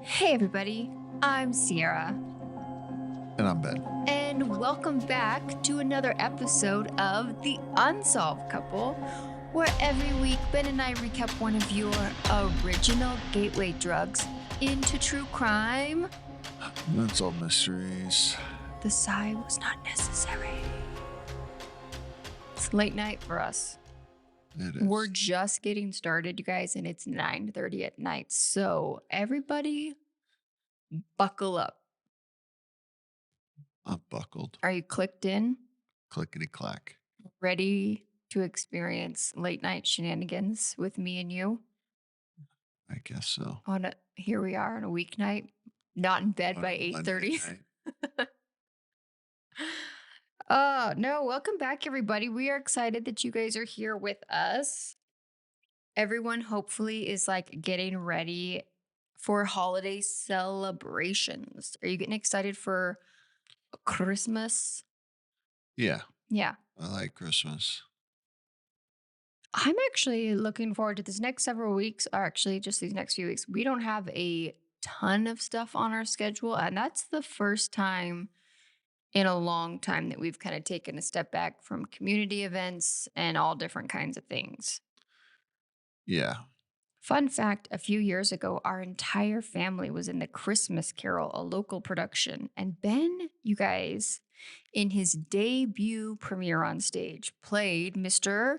Hey everybody, I'm Sierra, And I'm Ben. and welcome back to another episode of The Unsolved Couple, where every week Ben and I recap one of your original gateway drugs into true crime. Unsolved Mysteries. The sigh was not necessary. It's late night for us. It is. We're just getting started, you guys, and it's 9:30 at night. So everybody buckle up. I'm buckled. Are you clicked in? Clickety clack. Ready to experience late night shenanigans with me and you? I guess so. Here we are on a weeknight, not in bed by On a Monday 8:30. night. No, welcome back everybody. We are excited that you guys are here with us. Everyone hopefully is like getting ready for holiday celebrations. Are you getting excited for Christmas? Yeah, Yeah. I like Christmas. I'm actually looking forward to this next several weeks, or actually just these next few weeks. We don't have a ton of stuff on our schedule, and that's the first time in a long time that we've kind of taken a step back from community events and all different kinds of things. Yeah. Fun fact, a few years ago, our entire family was in the Christmas Carol, a local production. And Ben, you guys, in his debut premiere on stage, played Mr.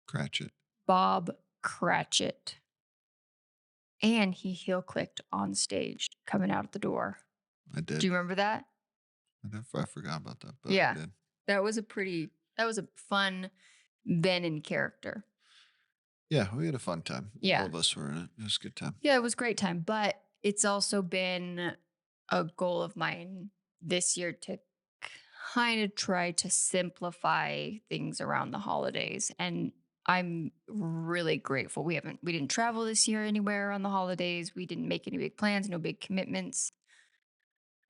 Cratchit. Bob Cratchit. And he heel clicked on stage coming out of the door. I did. Do you remember that? I forgot about that, but Yeah. I did. That was a fun Ben in character. Yeah, we had a fun time. Yeah. All of us were in it. It was a good time. Yeah, it was a great time. But it's also been a goal of mine this year to kind of try to simplify things around the holidays. And I'm really grateful. We didn't travel this year anywhere on the holidays. We didn't make any big plans, no big commitments.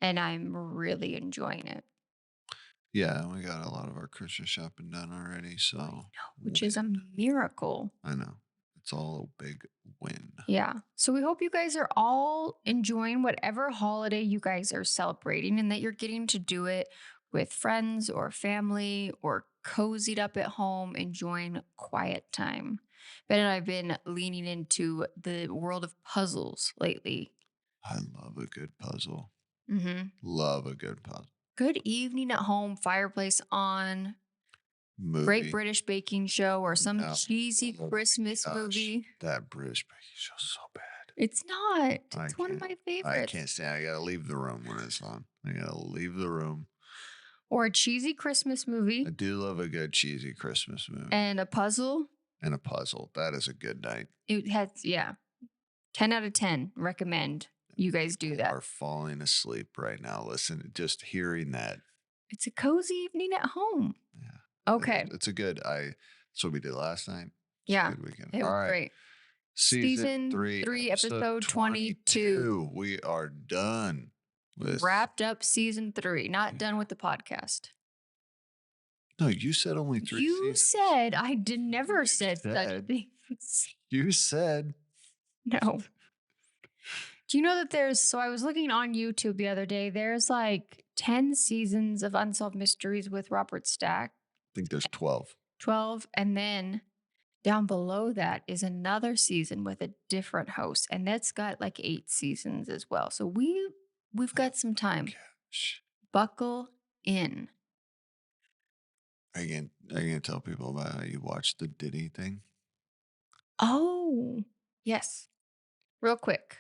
And I'm really enjoying it. Yeah, we got a lot of our Christmas shopping done already, so Which is a win. miracle. I know. It's all a big win. Yeah. So we hope you guys are all enjoying whatever holiday you guys are celebrating and that you're getting to do it with friends or family or cozied up at home, enjoying quiet time. Ben and I have been leaning into the world of puzzles lately. I love a good puzzle. Mm-hmm. Love a good puzzle. Good evening at home, fireplace on, Movie. Great British Baking Show, or some No. cheesy Oh my Christmas gosh, movie. That British baking show's so bad. It's not. I It's one of my can't- favorites. I can't stand. I gotta leave the room when it's on. I gotta leave the room. Or a cheesy Christmas movie I do love a good cheesy Christmas movie and a puzzle. and a puzzle. That is a good night. It has, 10 out of 10. Recommend you guys do that. Are falling asleep right now. Listen, just hearing that. It's a cozy evening at home. Yeah. Okay. It's a good. That's what we did last night. It's Yeah. a good weekend. It All was right. great. Season 3, episode 22. We are done with. Wrapped up season 3. Not done with the podcast. No, you said only 3 You seasons. said I did never said such things. You said. No. Do you know that so I was looking on YouTube the other day. There's like 10 seasons of Unsolved Mysteries with Robert Stack. I think there's 12. 12. And then down below that is another season with a different host. And that's got like 8 seasons as well. So we've got some time. Gosh. Buckle in. Are you gonna tell people about how you watched the Diddy thing? Oh, yes. Real quick.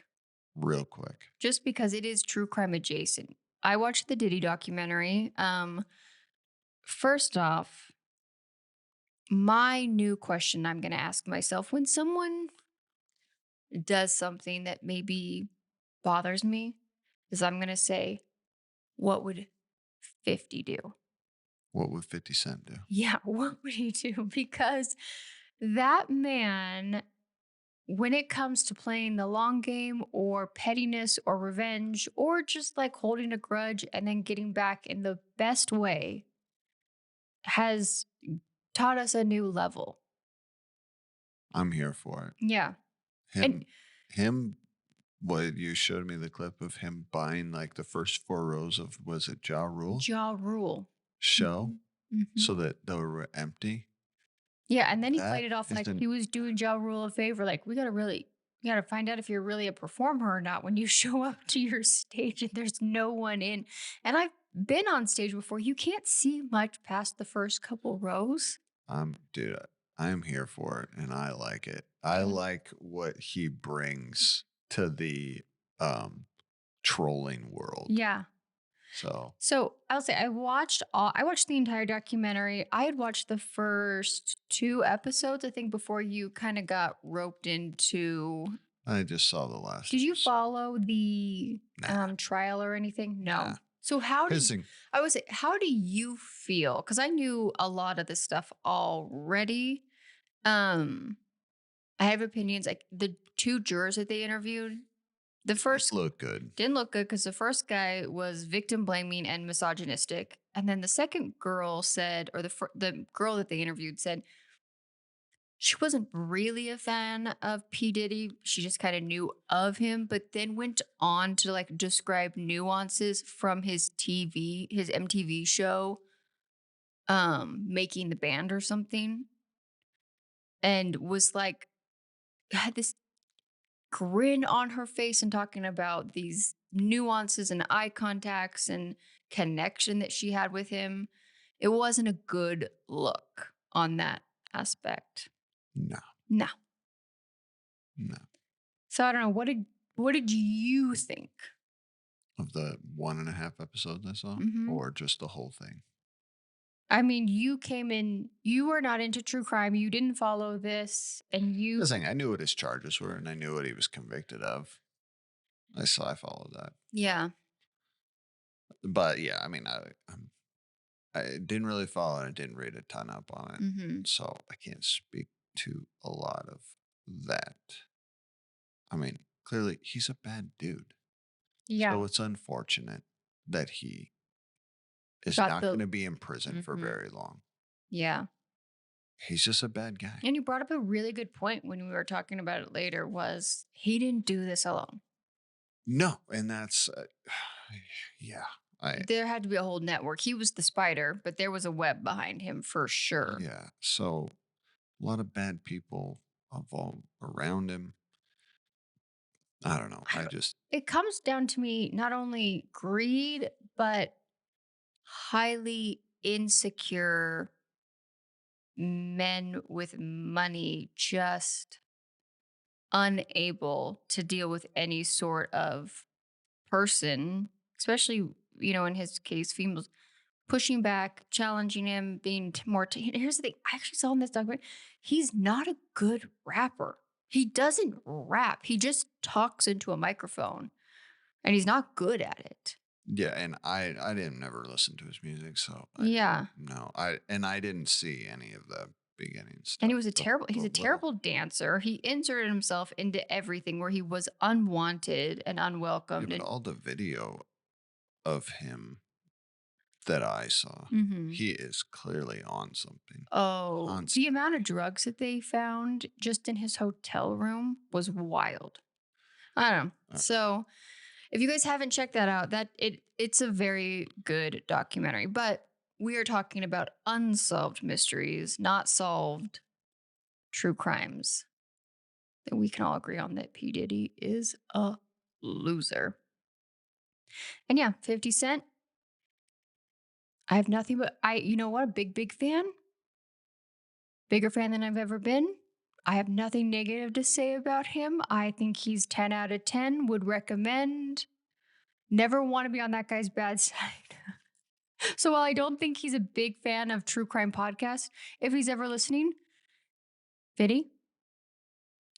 Just because it is true crime adjacent. I watched the Diddy documentary. First off, my new question I'm going to ask myself when someone does something that maybe bothers me is I'm going to say, what would 50 do? What would 50 Cent do? Yeah, what would he do? Because that man, when it comes to playing the long game or pettiness or revenge or just like holding a grudge and then getting back in the best way, has taught us a new level. I'm here for it. Yeah. Him what you showed me the clip of him buying like the first 4 rows of was it Ja Rule Ja Rule. show Mhm. Mhm. so that they were empty. Yeah, and then he played That it off like isn't he was doing Ja Rule a favor, like, we gotta find out if you're really a performer or not when you show up to your stage and there's no one in. And I've been on stage before. You can't see much past the first couple rows. dude, I'm here for it and I like it. I Yeah. like what he brings to the um trolling world. Yeah. So So I'll say I watched the entire documentary. I had watched the first 2 episodes, I think, before you kind of got roped into. I just saw the last Did you episode. follow the Nah, trial or anything? nah. No. So how did Hissing. I would say how do you feel? Because I knew a lot of this stuff already. Um, I have opinions. Like the 2 jurors that they interviewed, the Didn't first look good. didn't look good because the first guy was victim blaming and misogynistic, and then the second girl said, or the girl that they interviewed said she wasn't really a fan of P. Diddy. She just kind of knew of him, but then went on to like describe nuances from his MTV show, Making the Band or something, and was like, had this grin on her face and talking about these nuances and eye contacts and connection that she had with him. It wasn't a good look on that aspect. No, No. no. So I don't know. What did you think? Of the 1.5 episodes I saw, Hmm. or just the whole thing. I mean, you came in, you are not into true crime. You didn't follow this and The you, thing, I knew what his charges were, and I knew what he was convicted of. I followed that, yeah. but yeah, I mean, I didn't really follow it. I didn't read a ton up on it, Hmm. so I can't speak to a lot of that. I mean, clearly he's a bad dude, Yeah. so it's unfortunate that he is Got not going the, to be in prison for hmm, very long. yeah. He's just a bad guy. And you brought up a really good point when we were talking about it later was he didn't do this alone. No, and that's yeah. I There had to be a whole network. He was the spider, but there was a web behind him for sure. Yeah. So a lot of bad people all around him. I don't know. I I don't, just it comes down to me not only greed, but highly insecure men with money just unable to deal with any sort of person, especially, in his case, females pushing back, challenging him, being here's the thing. I actually saw in this document, he's not a good rapper. He doesn't rap. He just talks into a microphone and he's not good at it. yeah, and I didn't never listen to his music, so I didn't Yeah. know. I didn't see any of the beginning And stuff. he's The a little terrible dancer. He inserted himself into everything where he was unwanted and yeah, unwelcomed. but And all the video of him that I saw, mhm. he is clearly on something. Oh, On the something. amount of drugs that they found just in his hotel room was wild. I don't know. So if you guys haven't checked that out, it's a very good documentary. But we are talking about unsolved mysteries, not solved true crimes. That we can all agree on that P. Diddy is a loser. And yeah, 50 Cent, I have nothing but you know what, a big fan, bigger fan than I've ever been. I have nothing negative to say about him. I think he's 10 out of 10, would recommend. Never want to be on that guy's bad side. So while I don't think he's a big fan of true crime podcasts, if he's ever listening, Vinny,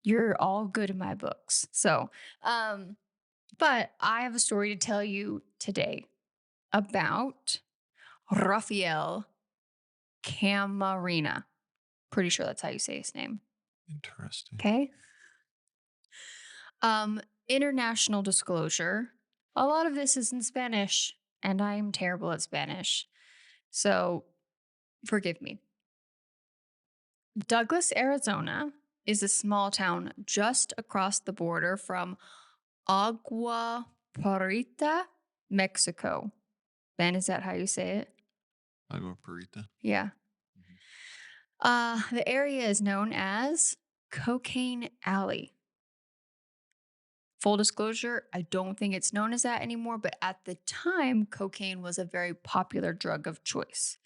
you're all good in my books. So, um, but I have a story to tell you today about Rafael Camarena. Pretty sure that's how you say his name. Interesting. Okay. International disclosure. A lot of this is in Spanish, and I'm terrible at Spanish. So forgive me. Douglas, Arizona is a small town just across the border from Agua Prieta, Mexico. Ben, is that how you say it? Agua Perita. Yeah. Mhm. The area is known as Cocaine Alley. Full disclosure, I don't think it's known as that anymore, but at the time, cocaine was a very popular drug of choice.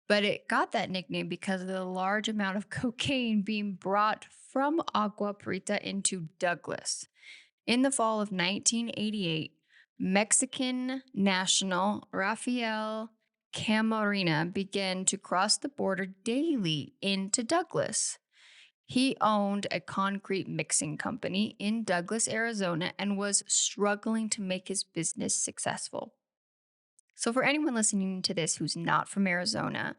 But it got that nickname because of the large amount of cocaine being brought from Agua Prieta into Douglas. In the fall of 1988, Mexican national Rafael Camarena began to cross the border daily into Douglas. He owned a concrete mixing company in Douglas, Arizona, and was struggling to make his business successful. So, for anyone listening to this who's not from Arizona,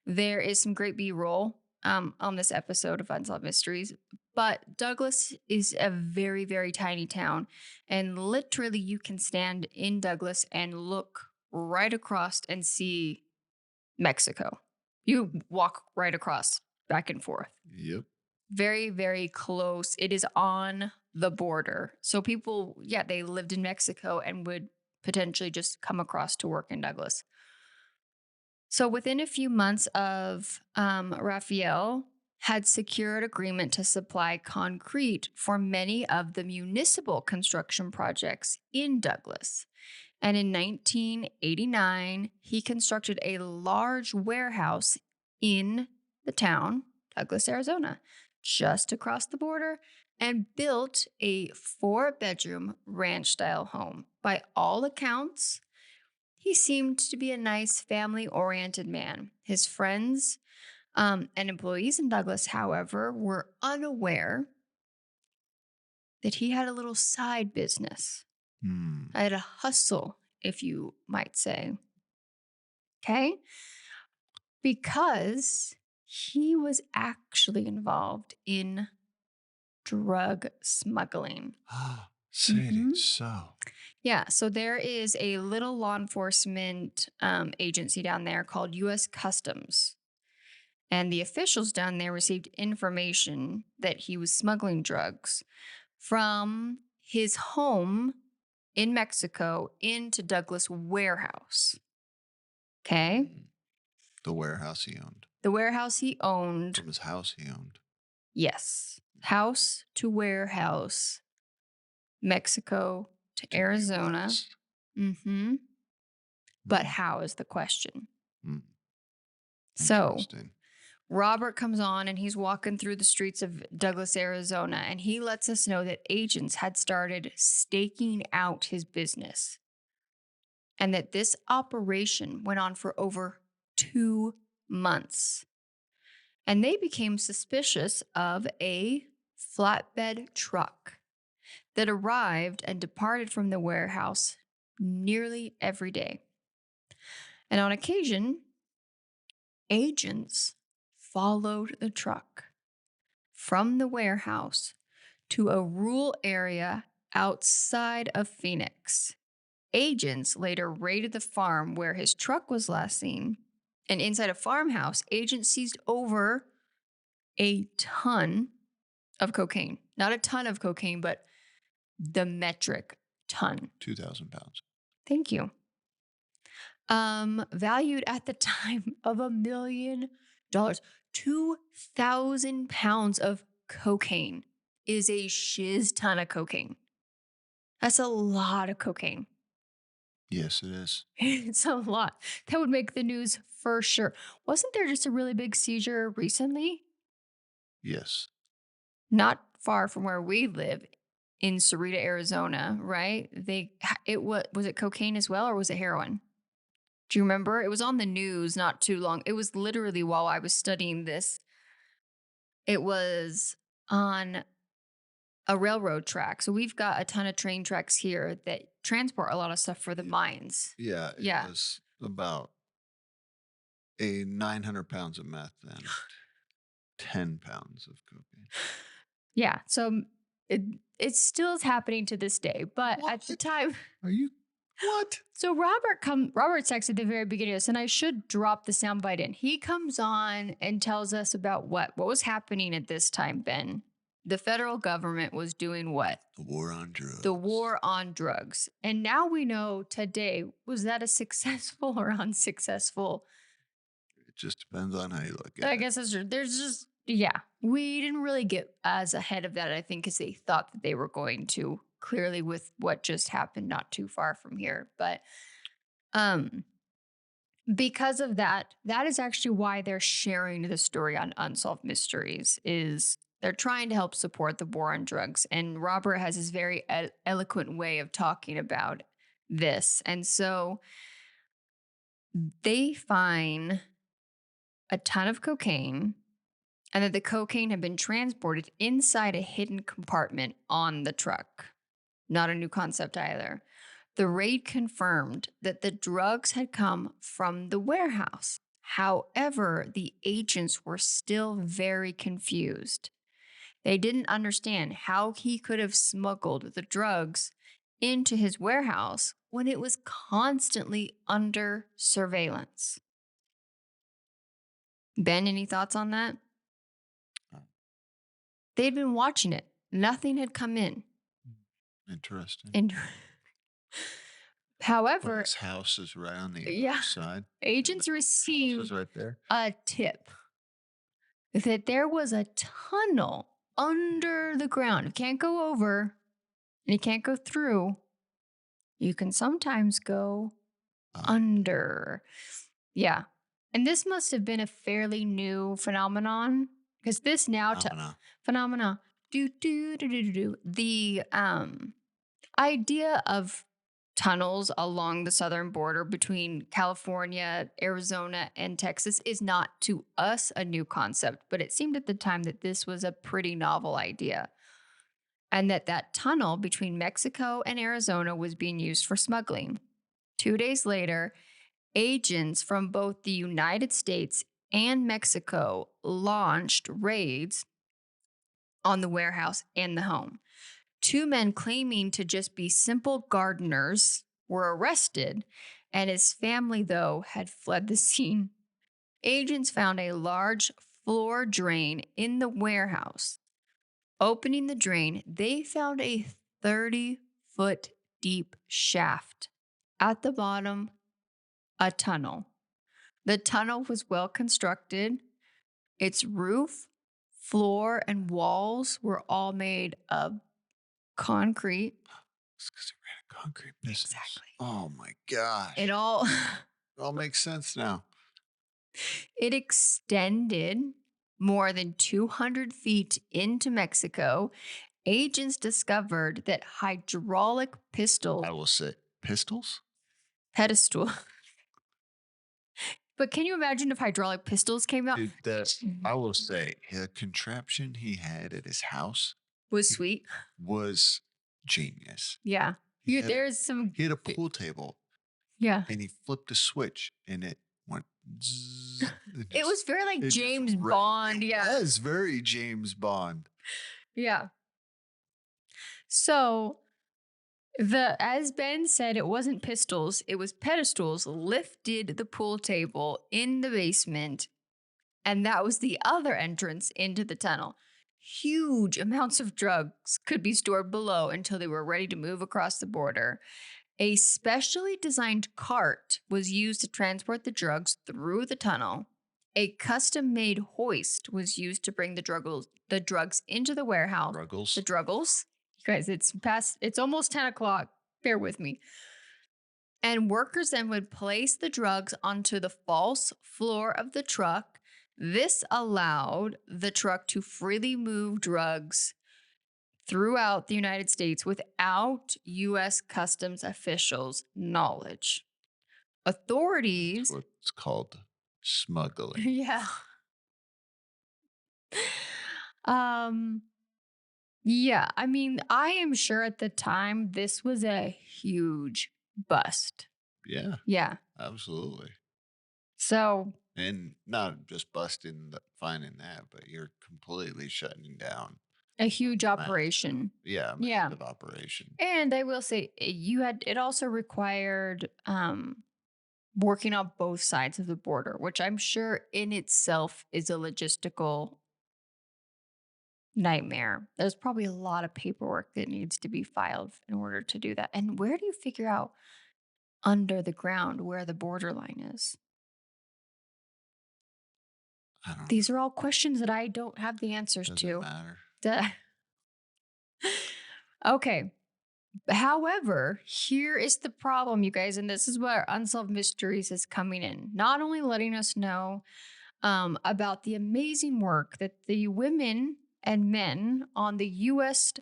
there is some great B roll on this episode of Unsolved Mysteries. But Douglas is a very, very tiny town. And literally, you can stand in Douglas and look right across and see Mexico. You walk right across, back and forth. Yep. Very, very close. It is on the border. So people, yeah, they lived in Mexico and would potentially just come across to work in Douglas. So within a few months of Raphael had secured agreement to supply concrete for many of the municipal construction projects in Douglas. And in 1989, he constructed a large warehouse in the town, Douglas, Arizona, just across the border, and built a 4-bedroom ranch style home. By all accounts, he seemed to be a nice family oriented man. His friends and employees in Douglas, however, were unaware that he had a little side business. Hmm. I had a hustle, if you might say. Okay. Because he was actually involved in drug smuggling. Say it Mhm. ain't so. Yeah. So there is a little law enforcement agency down there called U.S. Customs. And the officials down there received information that he was smuggling drugs from his home in Mexico into Douglas warehouse. Okay. Mm. The warehouse he owned. The warehouse he owned. From his house he owned. Yes. House to warehouse, Mexico to To Arizona. US. Mm-hmm. But Mm. how is the question? Mm. So Interesting. Robert comes on and he's walking through the streets of Douglas, Arizona, and he lets us know that agents had started staking out his business and that this operation went on for over 2 months. And they became suspicious of a flatbed truck that arrived and departed from the warehouse nearly every day. And on occasion, agents followed the truck from the warehouse to a rural area outside of Phoenix. Agents later raided the farm where his truck was last seen. And inside a farmhouse, agents seized over a ton of cocaine. Not a ton of cocaine, but the metric ton. 2,000 pounds. Thank you. Valued at the time of $1 million. 2,000 pounds of cocaine is a shiz ton of cocaine. That's a lot of cocaine. Yes, it is. It's a lot. That would make the news for sure. Wasn't there just a really big seizure recently? Yes. Not far from where we live in Sarita, Arizona, right? Was it cocaine as well or was it heroin? Do you remember? It was on the news not too long. It was literally while I was studying this. It was on a railroad track. So we've got a ton of train tracks here that transport a lot of stuff for the mines. Yeah, it Yeah. was about 900 pounds of meth and 10 pounds of cocaine. Yeah. So it still is happening to this day. But at the What? time, Are you what? so Robert's text at the very beginning of this, and I should drop the soundbite in. He comes on and tells us about what was happening at this time, Ben. The federal government was doing what? The war on The drugs. war on drugs. And now we know today, was that a successful or unsuccessful? It just depends on how you look I at it. guess that's true. There's just, yeah, we didn't really get as ahead of that, I think, as they thought that they were going to, clearly with what just happened not too far from here. But um, because of that, that is actually why they're sharing the story on Unsolved Mysteries is they're trying to help support the war on drugs. And Robert has this very eloquent way of talking about this. And so they find a ton of cocaine and that the cocaine had been transported inside a hidden compartment on the truck. Not a new concept either. The raid confirmed that the drugs had come from the warehouse. However, the agents were still very confused. They didn't understand how he could have smuggled the drugs into his warehouse when it was constantly under surveillance. Ben, any thoughts on that? Uh, They'd been watching it. Nothing had come in. Interesting. And Well, however, his house is right on the yeah, other side. agents House is received right there. a tip that there was a tunnel under the ground. You can't go over and you can't go through. You can sometimes go under. Yeah. And this must have been a fairly new phenomenon because this now to Phenomena. phenomena do. The idea of tunnels along the southern border between California, Arizona, and Texas is not to us a new concept, but it seemed at the time that this was a pretty novel idea. And that tunnel between Mexico and Arizona was being used for smuggling. 2 days later, agents from both the United States and Mexico launched raids on the warehouse and the home. 2 men claiming to just be simple gardeners were arrested, and his family, though, had fled the scene. Agents found a large floor drain in the warehouse. Opening the drain, they found a 30-foot deep shaft. At the bottom, a tunnel. The tunnel was well constructed. Its roof, floor, and walls were all made of concrete. It's because he ran a concrete business. Exactly. Oh my gosh. It all It all makes sense now. it extended more than 200 feet into Mexico. Agents discovered that hydraulic pistol I will say pistols. pedestal. But can you imagine if hydraulic pistols came out? Dude, I will say the contraption he had at his house Was sweet. was genius. Yeah. He You, had, there's some. he had a pool table Yeah. and he flipped a switch and it went. Zzz, It was very like it just James ra- Bond. It Yeah. was very James Bond. Yeah. So as Ben said, it wasn't pistols, it was pedestals lifted the pool table in the basement, and that was the other entrance into the tunnel. Huge amounts of drugs could be stored below until they were ready to move across the border. A specially designed cart was used to transport the drugs through the tunnel. A custom-made hoist was used to bring the drugs into the warehouse. Ruggles. The druggles. You guys, it's almost 10 o'clock. Bear with me. And workers then would place the drugs onto the false floor of the truck. This allowed the truck to freely move drugs throughout the United States without U.S. customs officials' knowledge. That's Authorities. what's called smuggling. Yeah. Um, yeah, I mean, I am sure at the time this was a huge bust. Yeah, Yeah. absolutely. So, And not just finding that, but you're completely shutting down a huge massive, operation. yeah, Yeah. massive operation. And I will say it also required working on both sides of the border, which I'm sure in itself is a logistical nightmare. There's probably a lot of paperwork that needs to be filed in order to do that. And where do you figure out under the ground where the borderline is? I don't know. These are all questions that I don't have the answers Doesn't to. matter. Duh. Okay. However, here is the problem, you guys, and this is where Unsolved Mysteries is coming in. Not only letting us know about the amazing work that the women and men on the U.S.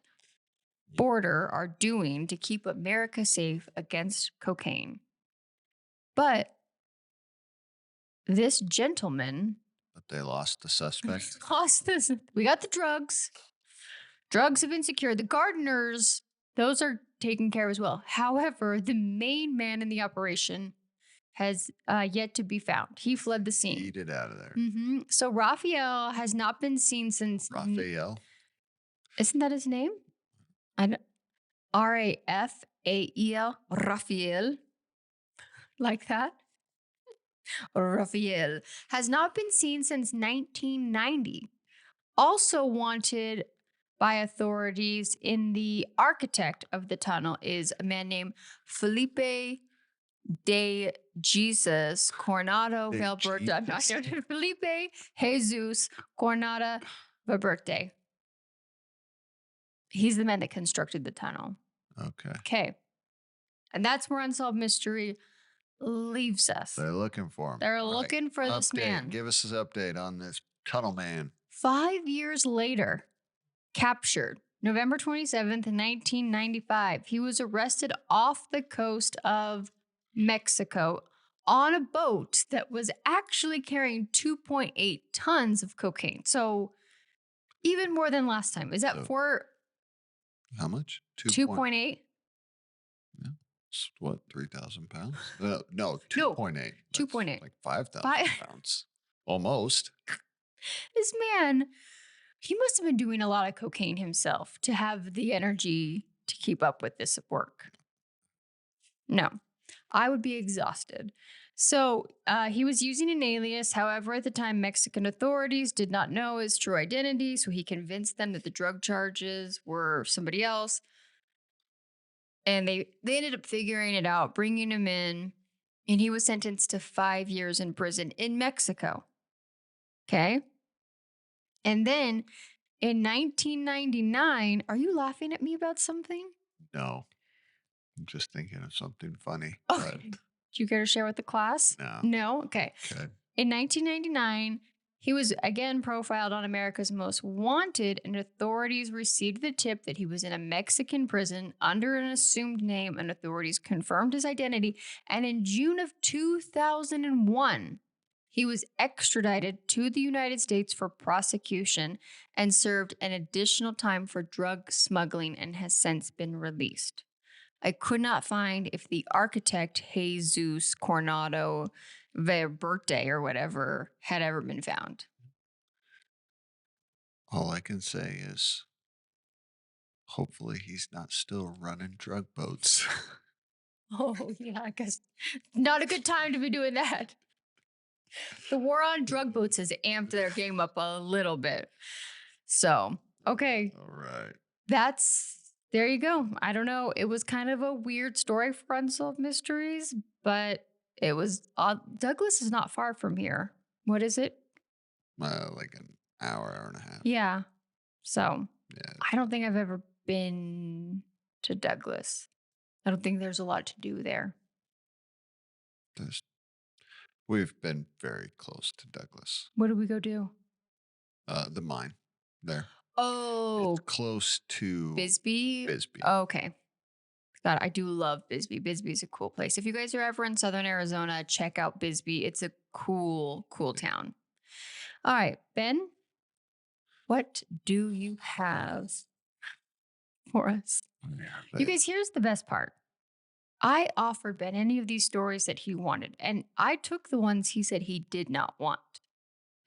border are doing to keep America safe against cocaine, but this gentleman But they lost the suspect. lost this. We got the drugs. Drugs have been secured. The gardeners, those are taken care of as well. However, the main man in the operation has yet to be found. He fled the scene. Eat it out of there. So Raphael has not been seen since. Raphael. Isn't that his name? Rafael. Raphael. Like that? Raphael has not been seen since 1990. Also wanted by authorities in the architect of the tunnel is a man named Felipe de Jesus Coronado De Valberta. Jesus. No, Felipe Jesus Coronado Valverde. He's the man that constructed the tunnel. Okay. Okay. And that's where Unsolved Mystery leaves us. They're looking for him. They're looking for this man. Give us an update on this tunnel man. 5 years later, captured November 27th, 1995. He was arrested off the coast of Mexico on a boat that was actually carrying 2.8 tons of cocaine. So even more than last time. Is that So, for How much? 2.8? Yeah. What, 3,000 pounds? No, 2.8. 2.8. Like 5,000 Five- pounds. Almost. This man, he must have been doing a lot of cocaine himself to have the energy to keep up with this work. No, I would be exhausted. So he was using an alias. However, at the time, Mexican authorities did not know his true identity. So he convinced them that the drug charges were somebody else. And they ended up figuring it out, bringing him in. And he was sentenced to 5 years in prison in Mexico. Okay. And then in 1999, are you laughing at me about something? No. I'm just thinking of something funny. Okay. Do you care to share with the class? No. No? Okay. Okay. In 1999, he was again profiled on America's Most Wanted, and authorities received the tip that he was in a Mexican prison under an assumed name, and authorities confirmed his identity. And in June of 2001, he was extradited to the United States for prosecution and served an additional time for drug smuggling and has since been released. I could not find if the architect Jesus Coronado Verde or whatever had ever been found. All I can say is hopefully he's not still running drug boats. Oh, yeah, I guess not a good time to be doing that. The war on drug boats has amped their game up a little bit. So, okay. All right. There you go. I don't know. It was kind of a weird story for Unsolved Mysteries, but it was Douglas is not far from here. What is it? Like an hour and a half. Yeah. So Yeah. I don't think I've ever been to Douglas. I don't think there's a lot to do there. We've been very close to Douglas. What did we go do? The mine there. Oh, It's close to Bisbee. Bisbee. Oh, okay. God, I do love Bisbee. Bisbee's a cool place. If you guys are ever in Southern Arizona, check out Bisbee. It's a cool town. All right, Ben, what do you have for us? You guys, here's the best part. I offered Ben any of these stories that he wanted, and I took the ones he said he did not want.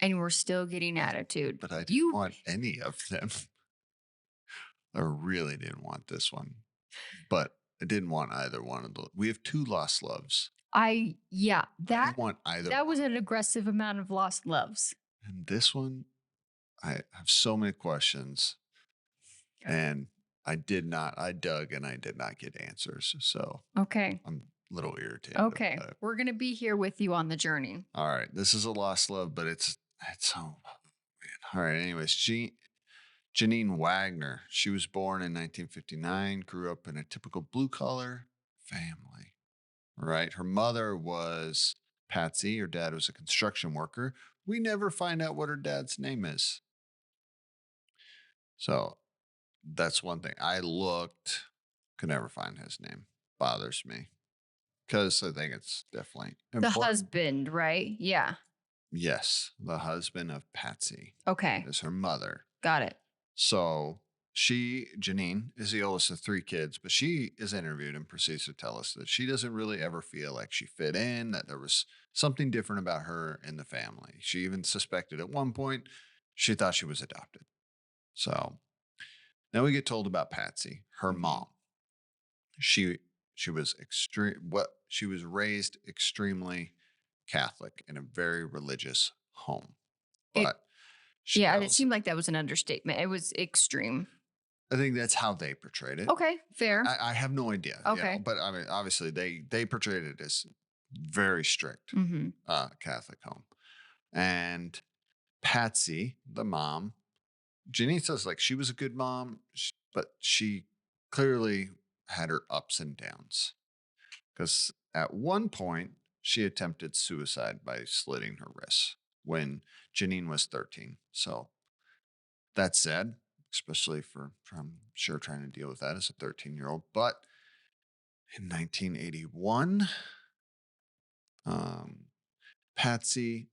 And we're still getting attitude. But I didn't want any of them. I really didn't want this one. But I didn't want either one of those. We have 2 lost loves. I didn't want either. That was an aggressive amount of lost loves. And this one, I have so many questions, Yeah. and I dug and I did not get answers. So Okay. I'm a little irritated Okay. about it. We're going to be here with you on the journey. All right. This is a lost love, but it's oh man. All right. Anyways, Janine Wagner. She was born in 1959, grew up in a typical blue collar family. Right. Her mother was Patsy. Her dad was a construction worker. We never find out what her dad's name is. So that's one thing. I looked, could never find his name. Bothers me because I think it's definitely The important. husband, right? Yeah. Yes, the husband of Patsy Okay. is her mother. Got it. So Janine, is the oldest of three kids, but she is interviewed and proceeds to tell us that she doesn't really ever feel like she fit in, that there was something different about her in the family. She even suspected at one point she thought she was adopted. So now we get told about Patsy, her Mhm. mom. She she was she was raised extremely Catholic in a very religious home. It, But she yeah, it tells seemed like that was an understatement. It was extreme. I think that's how they portrayed it. Okay. Fair. I have no idea, Okay. but I mean, obviously they portrayed it as very strict Mm-hmm. Catholic home. And Patsy, the mom, Janine says like she was a good mom, but she clearly had her ups and downs because at one point she attempted suicide by slitting her wrists when Janine was 13. So that's sad, especially for I'm sure trying to deal with that as a 13-year-old. But in 1981, um, Patsy,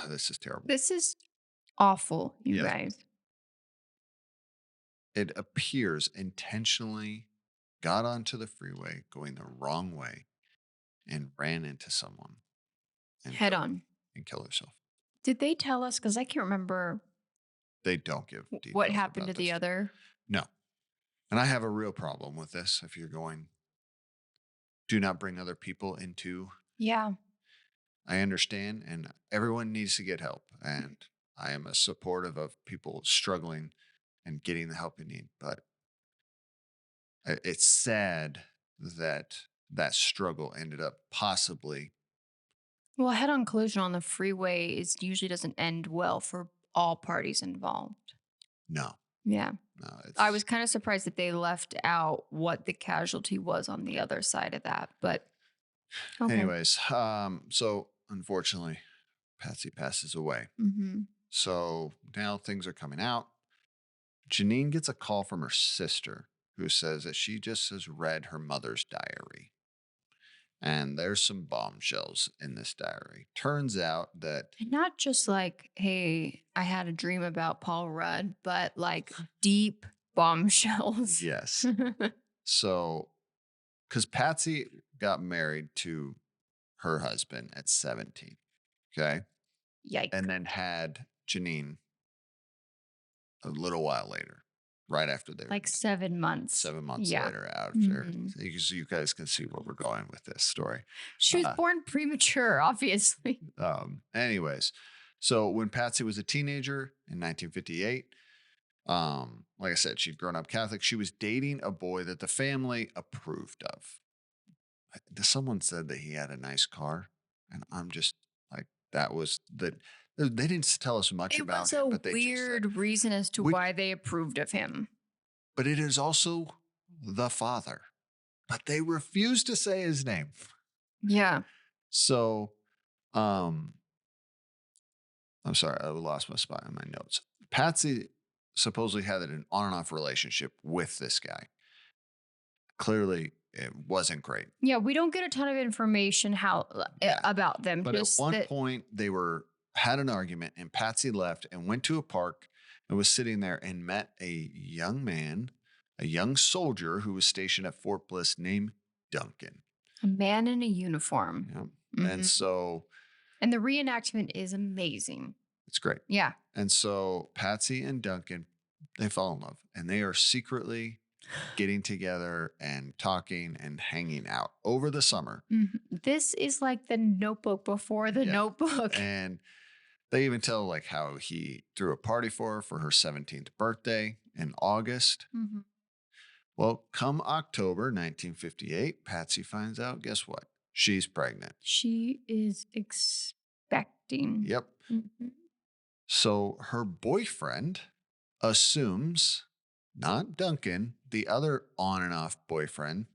this is terrible. This is awful, you Yes, guys. it appears intentionally got onto the freeway going the wrong way and ran into someone and Head on. killed herself. Did they tell us? Because I can't remember They don't give what details happened to about the this. other. No. And I have a real problem with this. If you're going, do not bring other people into. Yeah. I understand, and everyone needs to get help. And I am a supportive of people struggling and getting the help they need. But it's sad that that struggle ended up possibly Well, head on collision on the freeway is usually doesn't end well for all parties involved. no, Yeah. no. I was It's kind of surprised that they left out what the casualty was on the other side of that, but okay. anyways. So unfortunately, Patsy passes away. Hmm. So now things are coming out. Janine gets a call from her sister who says that she just has read her mother's diary. And there's some bombshells in this diary. Turns out that, And not just like, hey, I had a dream about Paul Rudd, but like deep bombshells. yes. So, because Patsy got married to her husband at 17, okay? Yike. And then had Janine a little while later, right after they were Like 7 months. 7 months Yeah. later after. Mhm. So you guys can see where we're going with this story. She was Uh, born premature, obviously. anyways, so when Patsy was a teenager in 1958, like I said, she'd grown up Catholic. She was dating a boy that the family approved of. Someone said that he had a nice car, and I'm just like, that was the. They didn't tell us much It about was him, a but they just said, weird reason as to which, why they approved of him. but it is also the father, but they refused to say his name. Yeah. So, um, I'm sorry, I lost my spot in my notes. Patsy supposedly had an on and off relationship with this guy. Clearly, it wasn't great. Yeah, we don't get a ton of information Yeah. about them. But at Just one that point, they had an argument, and Patsy left and went to a park and was sitting there and met a young man, a young soldier who was stationed at Fort Bliss named Duncan. a man in a uniform. Yeah. And so And the reenactment is amazing. it's great. Yeah. And so Patsy and Duncan, they fall in love, and they are secretly getting together and talking and hanging out over the summer. Mhm. This is like the notebook before the Yeah. notebook. And They even tell like how he threw a party for her 17th birthday in August. Mhm. Well, come October 1958, Patsy finds out, guess what? She's pregnant. She is expecting. Yep. Mhm. So her boyfriend assumes, not Duncan, the other on and off boyfriend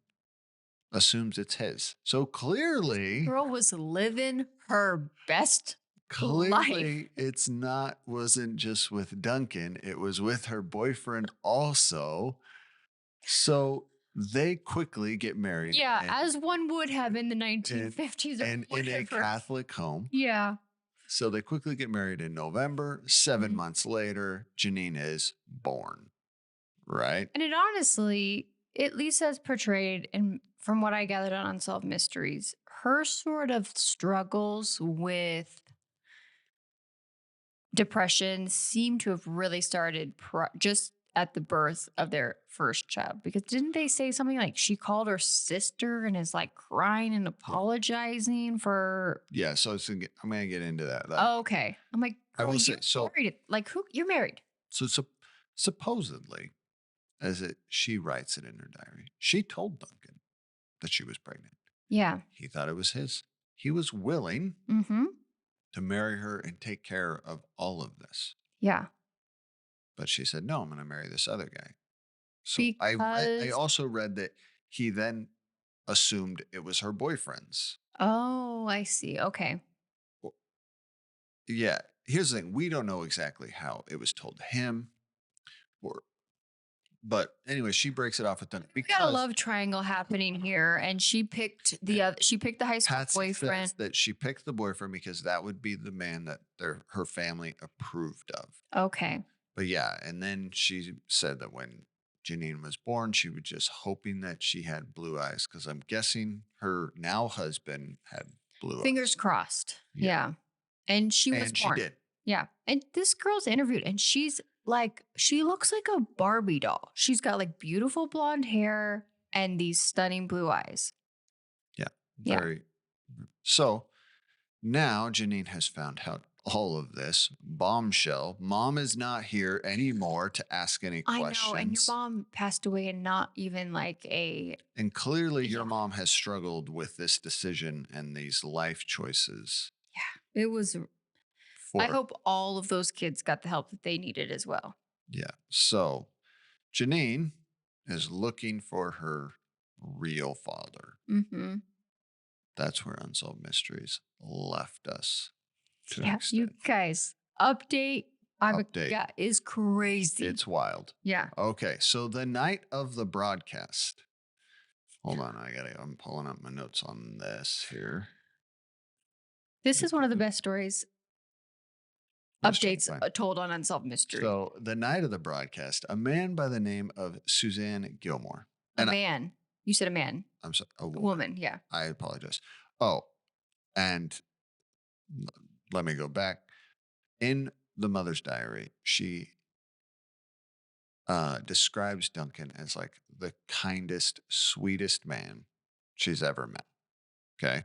assumes it's his. So clearly, Girl was living her best life. clearly it's not, wasn't just with Duncan, it was with her boyfriend also. So they quickly get married Yeah, as one would have in the and, 1950s or and in a whatever. Catholic home. Yeah. So they quickly get married in November. 7 Mhm. months later, Janine is born, right? And it honestly, at least as portrayed and from what I gathered on Unsolved Mysteries, her sort of struggles with depression seem to have really started just at the birth of their first child. Because didn't they say something like she called her sister and is like crying and Yeah. apologizing for? Yeah. So I'm going to get into that. Like, Oh, okay. I'm like, I girl, will say, you're so, married. Like, who? You're married. so supposedly, she writes it in her diary, she told Duncan that she was pregnant. Yeah. He thought it was his. He was willing Mm-hmm. to marry her and take care of all of this. Yeah. But she said, no, I'm going to marry this other guy. So I Because also read that he then assumed it was her boyfriend's. oh, I see. Okay. Well, yeah. Here's the thing. We don't know exactly how it was told to him or, but anyway, she breaks it off with them We've got a because love triangle happening here, and she picked the other. She picked the high school Patsy boyfriend. says that she picked the boyfriend because that would be the man that her family approved of. Okay. But yeah, and then she said that when Janine was born, she was just hoping that she had blue eyes because I'm guessing her now husband had blue Fingers eyes. crossed. Yeah. Yeah. And she was And she born. did. Yeah. And this girl's interviewed, and she's like, she looks like a Barbie doll. She's got like beautiful blonde hair and these stunning blue eyes. Yeah. Yeah. Very. So now Janine has found out all of this. Bombshell. Mom is not here anymore to ask any I know. And your questions. mom passed away and not even like a, And clearly, your yeah. mom has struggled with this decision and these life choices Yeah. It was, I for, hope all of those kids got the help that they needed as well. yeah. So Janine is looking for her real father. Mm-hmm. That's where Unsolved Mysteries left us to an Yeah. You extent. guys, update. Update. Yeah, is crazy. It's wild. Yeah. Okay. So the night of the broadcast, hold on. I'm pulling up my notes on this here. This is one of the best stories Just trying to updates find. told on Unsolved Mystery. So the night of the broadcast, a man by the name of Suzanne Gilmore, A and man. You said a man. I'm sorry, a A woman. woman. Yeah. I apologize. Oh, and let me go back. In the mother's diary, she describes Duncan as like the kindest, sweetest man she's ever met. Okay.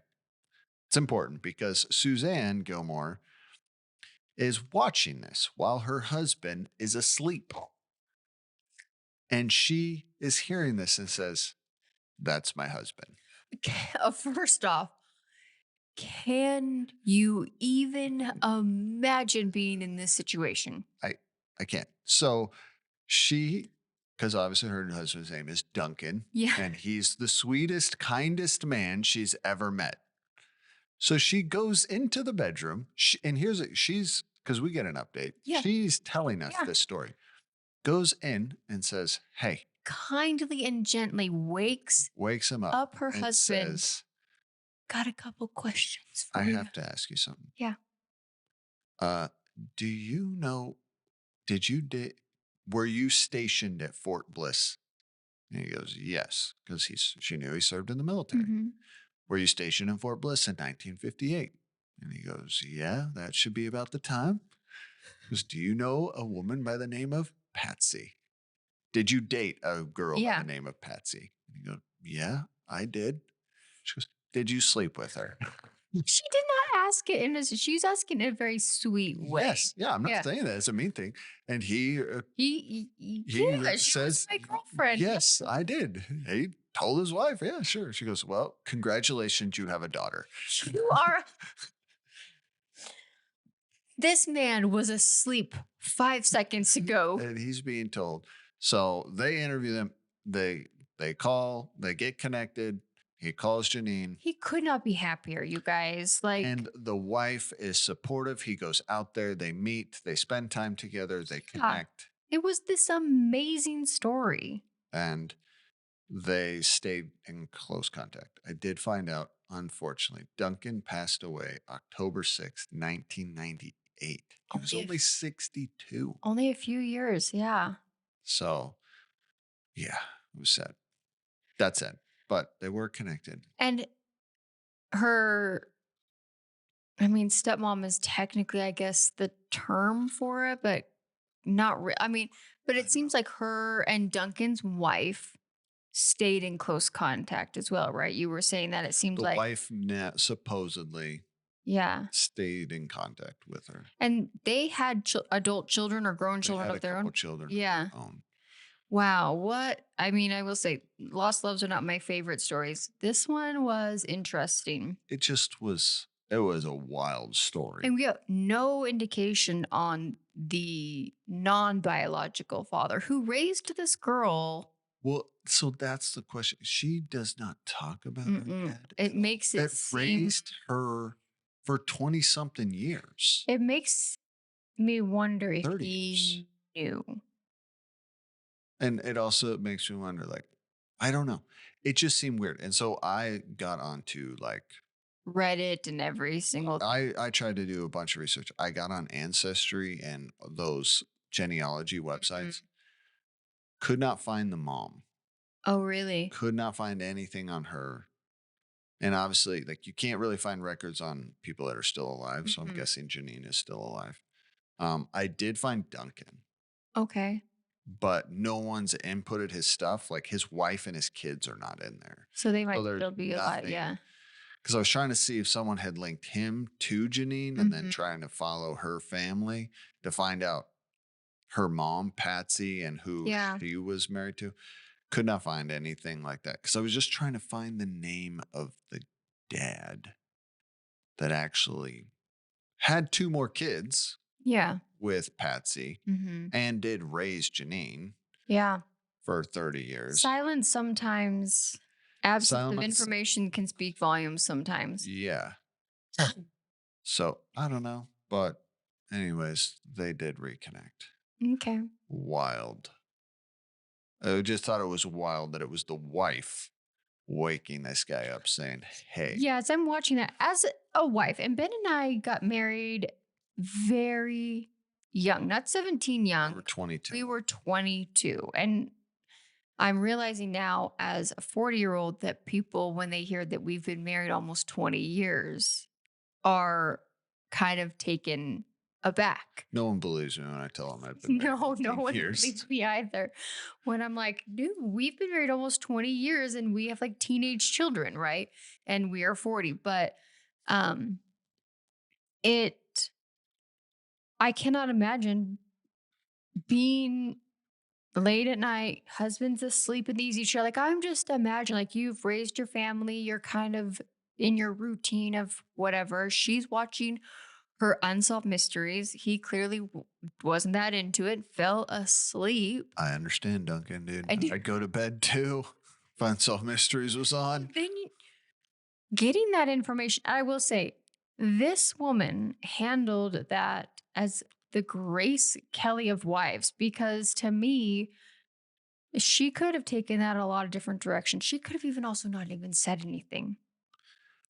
It's important because Suzanne Gilmore is watching this while her husband is asleep. And she is hearing this and says, that's my husband. First off, can you even imagine being in this situation? I can't. So she, because obviously her husband's name is Duncan, Yeah. and he's the sweetest, kindest man she's ever met. So she goes into the bedroom, and she's, because we get an update, Yeah. she's telling us Yeah. this story, goes in and says, hey, Kindly and gently wakes wakes him up her and husband. says, Got a couple questions for I you. have to ask you something. Yeah. Uh, do you know, were you stationed at Fort Bliss? And he goes, yes, because she knew he served in the military. Mhm. Were you stationed in Fort Bliss in 1958? And he goes, yeah, that should be about the time. He goes, do you know a woman by the name of Patsy? Did you date a girl by Yeah. the name of Patsy? And he goes, yeah, I did. She goes, did you sleep with her? She did not ask it in a she's asking in a very sweet way. Yes, yeah, I'm not Yeah. saying that it's a mean thing. And he Yeah, she was says, my girlfriend. Yeah. "Yes, I did." He told his wife, "Yeah, sure." She goes, "Well, congratulations, you have a daughter." You are this man was asleep 5 seconds ago. And he's being told. So they interview them. They they call. They get connected. He calls Janine, He could not be happier, you guys. and Like, the wife is supportive. He goes out there. They meet. They spend time together. They yeah, connect, it was this amazing story. and they stayed in close contact. I did find out, unfortunately, Duncan passed away October 6th, 1998. He was Only a only 62. only a few years, yeah. So, yeah, it was sad. That's it. But they were connected. And her I mean, stepmom is technically, I guess, the term for it, but not I mean, but I it don't know. seems like her and Duncan's wife stayed in close contact as well, right? You were saying that it seems The like wife supposedly yeah. stayed in contact with her. And they had adult children or grown They children had a of their couple own? children of Yeah. their own. Wow. What? I mean, I will say lost loves are not my favorite stories. This one was interesting. It was a wild story. And we have no indication on the non biological father who raised this girl. Well, so that's the question. She does not talk about her Mm-mm. dad It at all. makes it That seem, raised her for 20 something years, it makes me wonder if 30 years. he knew. And it also makes me wonder, like, I don't know. It just seemed weird. And so I got onto like Reddit and every single. I tried to do a bunch of research. I got on Ancestry and those genealogy Mhm. websites. Could not find the mom. Oh, really? Could not find anything on her. And obviously, like you can't really find records on people that are still alive. So I'm Mhm. guessing Janine is still alive. I did find Duncan, Okay. but no one's inputted his stuff. Like his wife and his kids are not in there. So they So might there's still be alive. nothing. Yeah. Because I was trying to see if someone had linked him to Janine and then Mhm. trying to follow her family to find out her mom, Patsy, and who Yeah. she was married to. Could not find anything like that. Because I was just trying to find the name of the dad that actually had two more kids Yeah. with Patsy Mhm. and did raise Janine Yeah. for 30 years. Silence sometimes, absence of Silence, information can speak volumes sometimes. yeah. So I don't know. But, anyways, they did reconnect. Okay. Wild. I just thought it was wild that it was the wife waking this guy up saying, "Hey, Yes, I'm watching that as a wife. And Ben and I got married very young, not 17 we were young. 22." We were 22. And I'm realizing now as a 40-year-old that people, when they hear that we've been married almost 20 years, are kind of taken aback. No one believes me when I tell them I've been married No, no 18 one years. believes me either. When I'm like, dude, we've been married almost 20 years and we have like teenage children, right? And we are 40. But um it I cannot imagine being late at night, husband's asleep in the easy chair. Like I'm just imagine like you've raised your family, you're kind of in your routine of whatever. She's watching her unsolved mysteries. He clearly wasn't that into it, fell asleep. I understand, Duncan, dude. And I'd go to bed too if Unsolved Mysteries was on. then getting that information, I will say, this woman handled that as the Grace Kelly of wives, because to me, she could have taken that a lot of different directions. She could have even also not even said anything,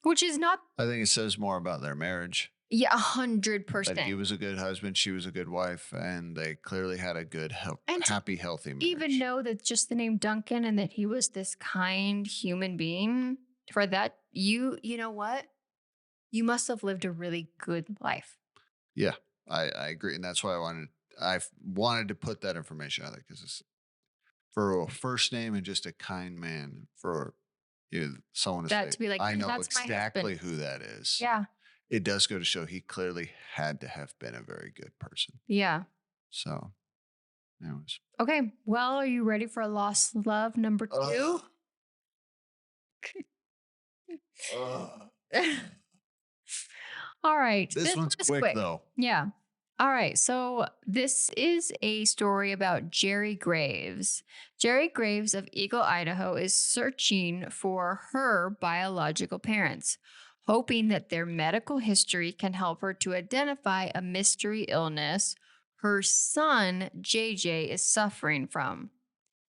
which is not, I think it says more about their marriage. yeah, That he 100%. was a good husband, she was a good wife, and they clearly had a good, And to happy, healthy even marriage. know that just the name Duncan and that he was this kind human being, for that, you know what? You must have lived a really good life. Yeah, I agree, and that's why wanted to put that information out there because for a first name and just a kind man for someone to That say, to be like, I "Yeah, know that's my husband." exactly who that is. Yeah. It does go to show he clearly had to have been a very good person. Yeah. So, anyways. Okay. Well, are you ready for lost love number Ugh, 2? ugh. All right. This This one's one is quick quick. though. Yeah. All right. So this is a story about Jerry Graves. Jerry Graves of Eagle, Idaho is searching for her biological parents, hoping that their medical history can help her to identify a mystery illness her son, JJ, is suffering from.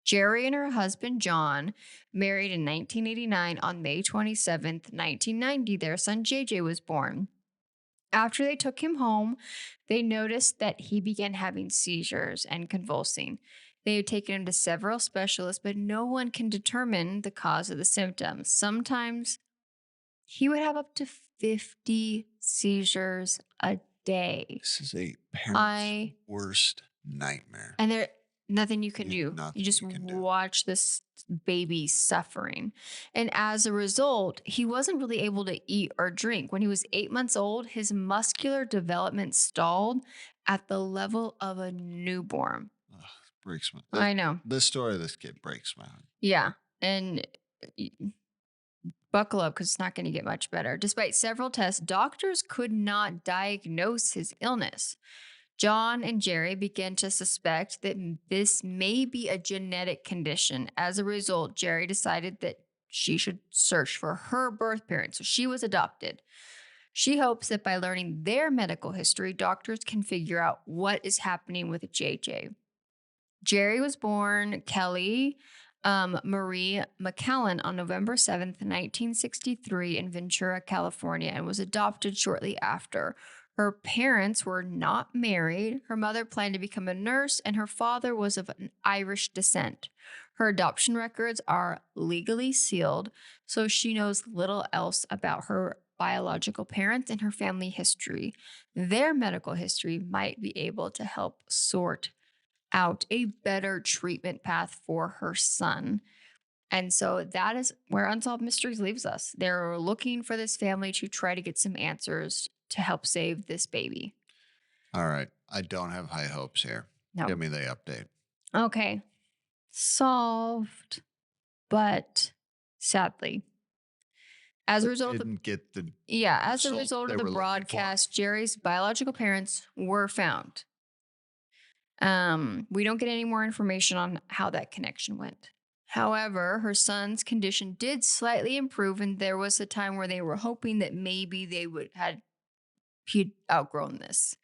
Jerry and her husband, John, married in 1989. On May 27th, 1990, their son, JJ, was born. After they took him home, they noticed that he began having seizures and convulsing. They had taken him to several specialists, but no one can determine the cause of the symptoms. Sometimes he would have up to 50 seizures a day. This is a parent's I worst nightmare. And there nothing you can You do. You nothing just you can do. watch this baby suffering. And as a result, he wasn't really able to eat or drink. When he was 8 months old, his muscular development stalled at the level of a newborn. Ugh, breaks my I know. this story of this kid breaks my heart. Yeah. And y- buckle up because it's not going to get much better. Despite several tests, doctors could not diagnose his illness. John and Jerry began to suspect that this may be a genetic condition. As a result, Jerry decided that she should search for her birth parents. So she was adopted. She hopes that by learning their medical history, doctors can figure out what is happening with JJ. Jerry was born Kelly Marie McCallan on November 7th, 1963, in Ventura, California, and was adopted shortly after. Her parents were not married. Her mother planned to become a nurse, and her father was of an Irish descent. Her adoption records are legally sealed, so she knows little else about her biological parents and her family history. Their medical history might be able to help sort out a better treatment path for her son. And so that is where Unsolved Mysteries leaves us. They're looking for this family to try to get some answers to help save this baby. All right. I don't have high hopes here. No. Give me the update. Okay. Solved, but sadly. As a But result of didn't get the as a result result they of the were looking for. broadcast, Jerry's biological parents were found. We don't get any more information on how that connection went. However, her son's condition did slightly improve, and there was a time where they were hoping that maybe they would had he'd outgrown this.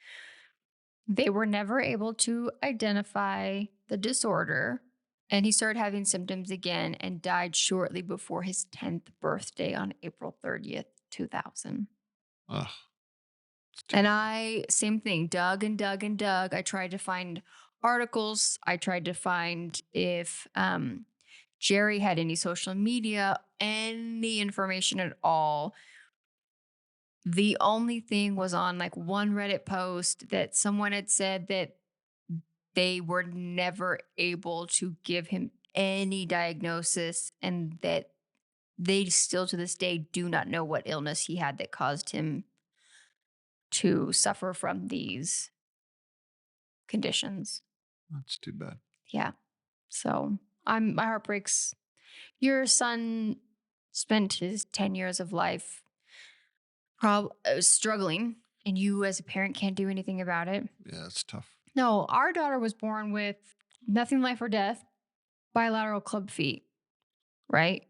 They were never able to identify the disorder, and he started having symptoms again and died shortly before his 10th birthday on April 30th, 2000. Ugh. And I, same thing, dug and dug and dug. I tried to find articles. I tried to find if Jerry had any social media, any information at all. The only thing was on like one Reddit post that someone had said that they were never able to give him any diagnosis and that they still to this day do not know what illness he had that caused him to suffer from these conditions. That's too bad. Yeah. So my heart breaks. Your son spent his 10 years of life struggling, and you as a parent can't do anything about it. Yeah, it's tough. No, our daughter was born with nothing, life or death, bilateral club feet, right?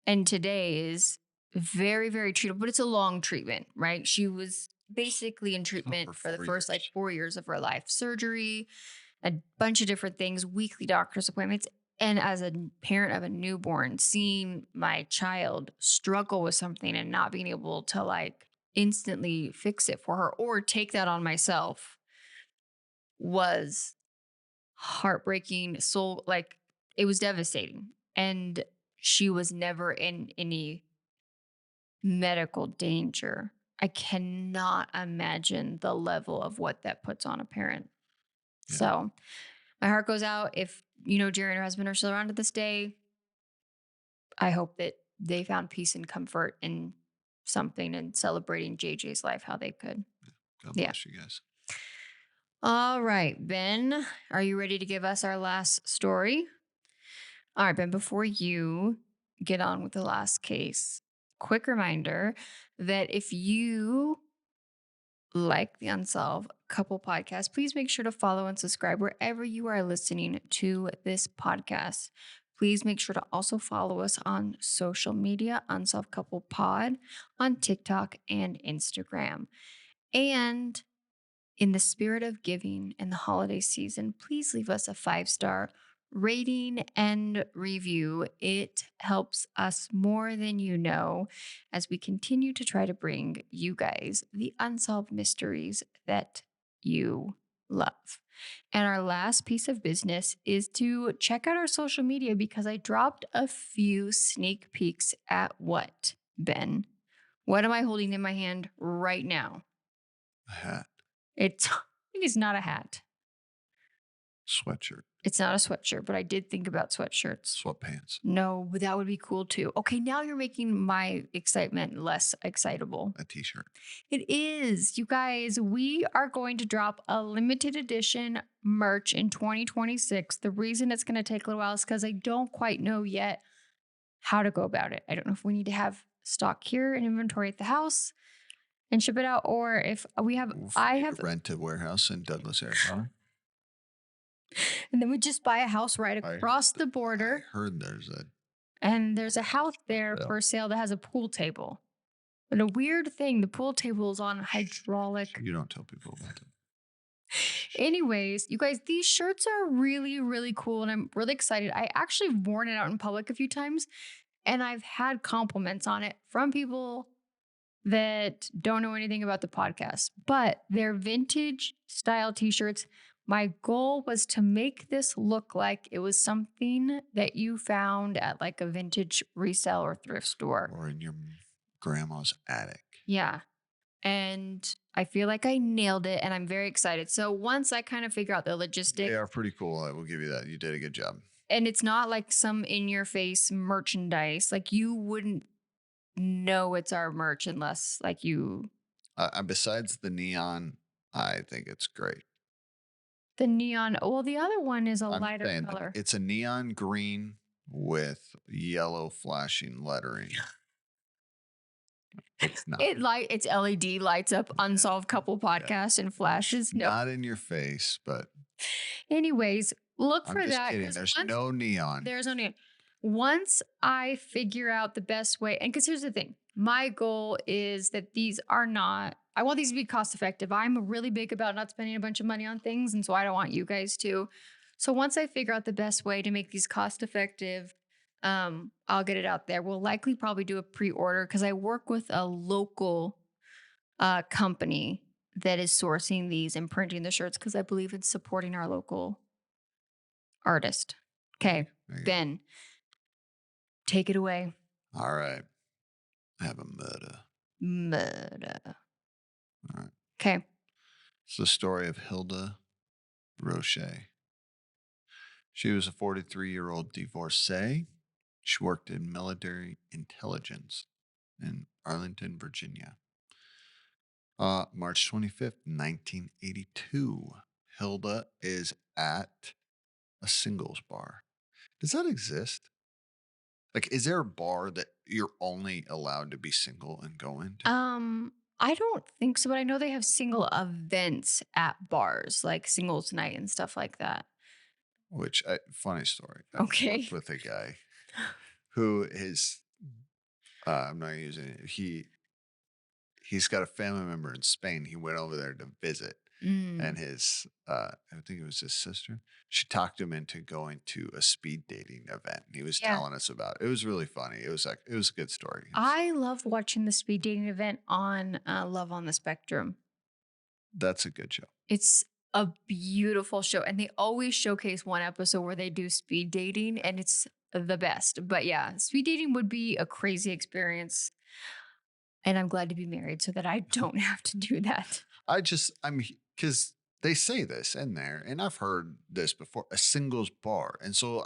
And today is very, very treatable, but it's a long treatment, right? She was basically in For treatment for the 4 first like years. 4 years of her life, surgery, a bunch of different things, weekly doctor's appointments. And as a parent of a newborn, seeing my child struggle with something and not being able to like instantly fix it for her or take that on myself was heartbreaking. So, like, it was devastating. And she was never in any medical danger. I cannot imagine the level of what that puts on a parent. Yeah. So, my heart goes out if, Jerry and her husband are still around to this day. I hope that they found peace and comfort in something and celebrating JJ's life how they could. God Yeah. bless you guys. All right, Ben, are you ready to give us our last story? All right, Ben, before you get on with the last case, quick reminder that if you like the Unsolved Couple podcast, please make sure to follow and subscribe wherever you are listening to this podcast. Please make sure to also follow us on social media, Unsolved Couple Pod, on TikTok and Instagram. And in the spirit of giving and the holiday season, please leave us a 5-star rating and review. It helps us more than you know as we continue to try to bring you guys the unsolved mysteries that you love. And our last piece of business is to check out our social media because I dropped a few sneak peeks at what, Ben? What am I holding in my hand right now? A hat, It is not a hat. sweatshirt, It's not a sweatshirt, but I did think about sweatshirts. sweatpants, No, but that would be cool too. Okay, now you're making my excitement less excitable. a t-shirt. It is. You guys, we are going to drop a limited edition merch in 2026. The reason it's going to take a little while is because I don't quite know yet how to go about it. I don't know if we need to have stock here and inventory at the house and ship it out, or if we have, I Need to have, rent a warehouse in Douglas, Arizona. and then we just buy a house right I across the border. heard there's a And there's a house there sale. for sale that has a pool table. But a weird thing, the pool table is on hydraulic. You don't tell people about it. Anyways, you guys, these shirts are really, really cool. And I'm really excited. I actually worn it out in public a few times. And I've had compliments on it from people that don't know anything about the podcast. But they're vintage style t-shirts. My goal was to make this look like it was something that you found at like a vintage resale or thrift store. Or in your grandma's attic. Yeah. And I feel like I nailed it and I'm very excited. So once I kind of figure out the logistics, They are pretty cool. I will give you that. You did a good job. and it's not like some in your face merchandise, like you wouldn't know it's our merch unless like you, Besides the neon, I think it's great. the neon. Well, the other one is a I'm lighter saying color. it's a neon green with yellow flashing lettering. It's not. It's LED lights up Unsolved Couple podcast and flashes. No. Not in your face, but Anyways, look I'm for just that. kidding. 'Cause There's once- no neon. There's no neon. Once I figure out the best way, and because here's the thing, my goal is that these are not, I want these to be cost effective. I'm really big about not spending a bunch of money on things. And so I don't want you guys to. So once I figure out the best way to make these cost effective, I'll get it out there. We'll likely probably do a pre-order because I work with a local company that is sourcing these and printing the shirts because I believe in supporting our local artist. Okay, There you go. Ben, take it away. All right. I have a murder. Murder. All right. Okay. It's the story of Hilda Roche. She was a 43-year-old divorcee. She worked in military intelligence in Arlington, Virginia. March 25th, 1982. Hilda is at a singles bar. Does that exist? Like, is there a bar that you're only allowed to be single and go into? I don't think so, but I know they have single events at bars, like singles night and stuff like that. Which, funny story. I Okay. worked with a guy who is, I'm not using it. He's got a family member in Spain. He went over there to visit. And his, I think it was his sister, she talked him into going to a speed dating event. He was telling us about it. It was really funny. It was a good story. I love watching the speed dating event on Love on the Spectrum. That's a good show. It's a beautiful show. And they always showcase one episode where they do speed dating and it's the best. But yeah, speed dating would be a crazy experience. And I'm glad to be married so that I don't have to do that. Because they say this in there, and I've heard this before, a singles bar. And so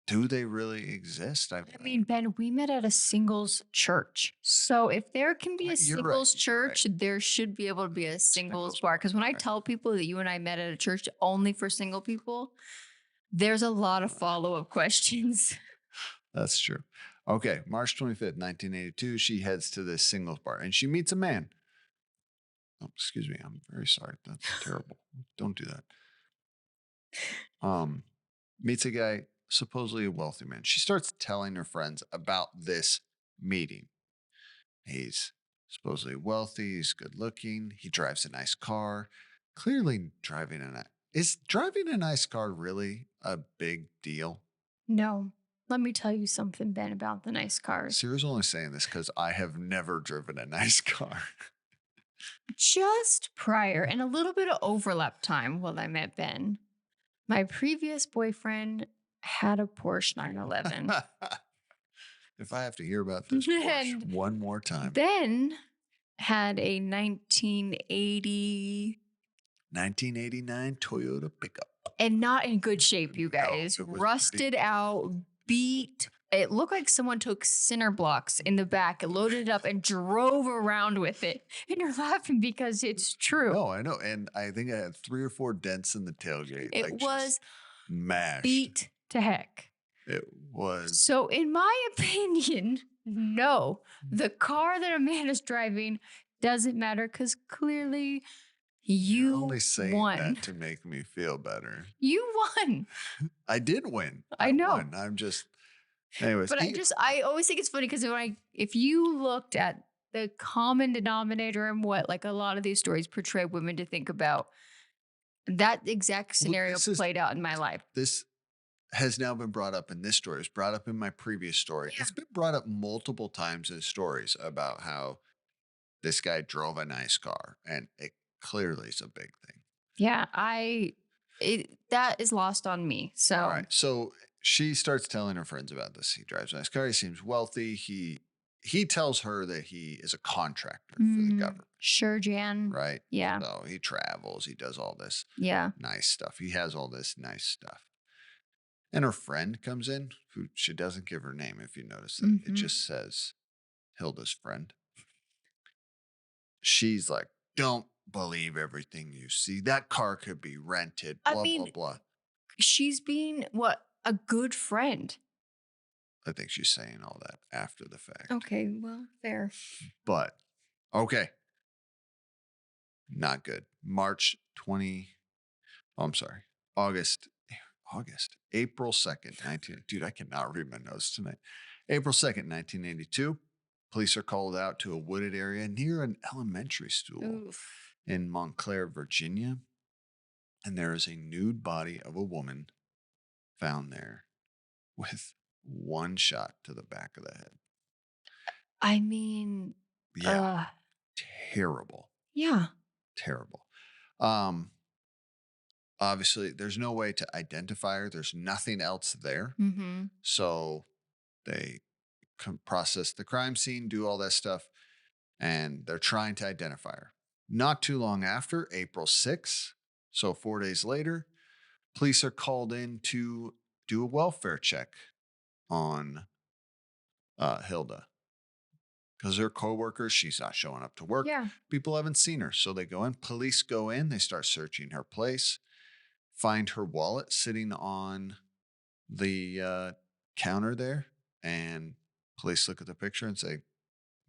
do they really exist? I mean, Ben, we met at a singles church. So if there can be a You're right. singles You're right. church, there should be able to be a singles Singles bar. bar, Because when I right. tell people that you and I met at a church only for single people, there's a lot of follow up questions. That's true. Okay, March 25th, 1982, she heads to this singles bar and she meets a man. Oh, excuse me. I'm very sorry. That's terrible. Don't do that. Meets a guy, supposedly a wealthy man. She starts telling her friends about this meeting. He's supposedly wealthy, he's good looking, he drives a nice car. Clearly driving a is driving a nice car really a big deal? No, let me tell you something, Ben, about the nice cars. Sarah's only saying this because I have never driven a nice car. Just prior and a little bit of overlap time while I met Ben, my previous boyfriend had a Porsche 911. If I have to hear about this Porsche And one more time. Ben had a 1980 1989 Toyota pickup. and not in good shape, you No, guys. it was Rusted out, beat. It looked like someone took cinder blocks in the back, loaded it up, and drove around with it. And you're laughing because it's true. No, I know. And I think I had 3 or 4 dents in the tailgate. It Like was just mashed. beat to heck. It was. So, in my opinion, no, the car that a man is driving doesn't matter because clearly You're you only saying won. that to make me feel better. You won. I did win. I know. Won. I'm just. Anyways, But I always think it's funny because if you looked at the common denominator and what like a lot of these stories portray women to think about, that exact scenario this is- played out in my life. this has now been brought up in this story. It's brought up in my previous story. Yeah. It's been brought up multiple times in stories about how this guy drove a nice car, and it clearly is a big thing. Yeah, that is lost on me. So All right. So she starts telling her friends about this. He drives a nice car. He seems wealthy. He tells her that he is a contractor for the government. Sure, Jan. Right. Yeah. So he travels. He does all this Yeah. nice stuff. He has all this nice stuff. And her friend comes in, who she doesn't give her name, if you notice that. It just says Hilda's friend. She's like, don't believe everything you see. That car could be rented, blah, blah, blah. She's being a good friend. I think she's saying all that after the fact. Okay, well, fair. But, okay. Not good. April 2nd, dude, I cannot read my notes tonight. April 2nd, 1982. Police are called out to a wooded area near an elementary school in Montclair, Virginia. And there is a nude body of a woman found there with one shot to the back of the head. I mean, yeah, terrible. Yeah. Terrible. Obviously, there's no way to identify her. There's nothing else there. So they can process the crime scene, do all that stuff, and they're trying to identify her. Not too long after, April 6th, so 4 days later, police are called in to do a welfare check on Hilda. Because her coworkers, she's not showing up to work. Yeah. People haven't seen her. So they go in. Police go in. They start searching her place. Find her wallet sitting on the counter there. And police look at the picture and say,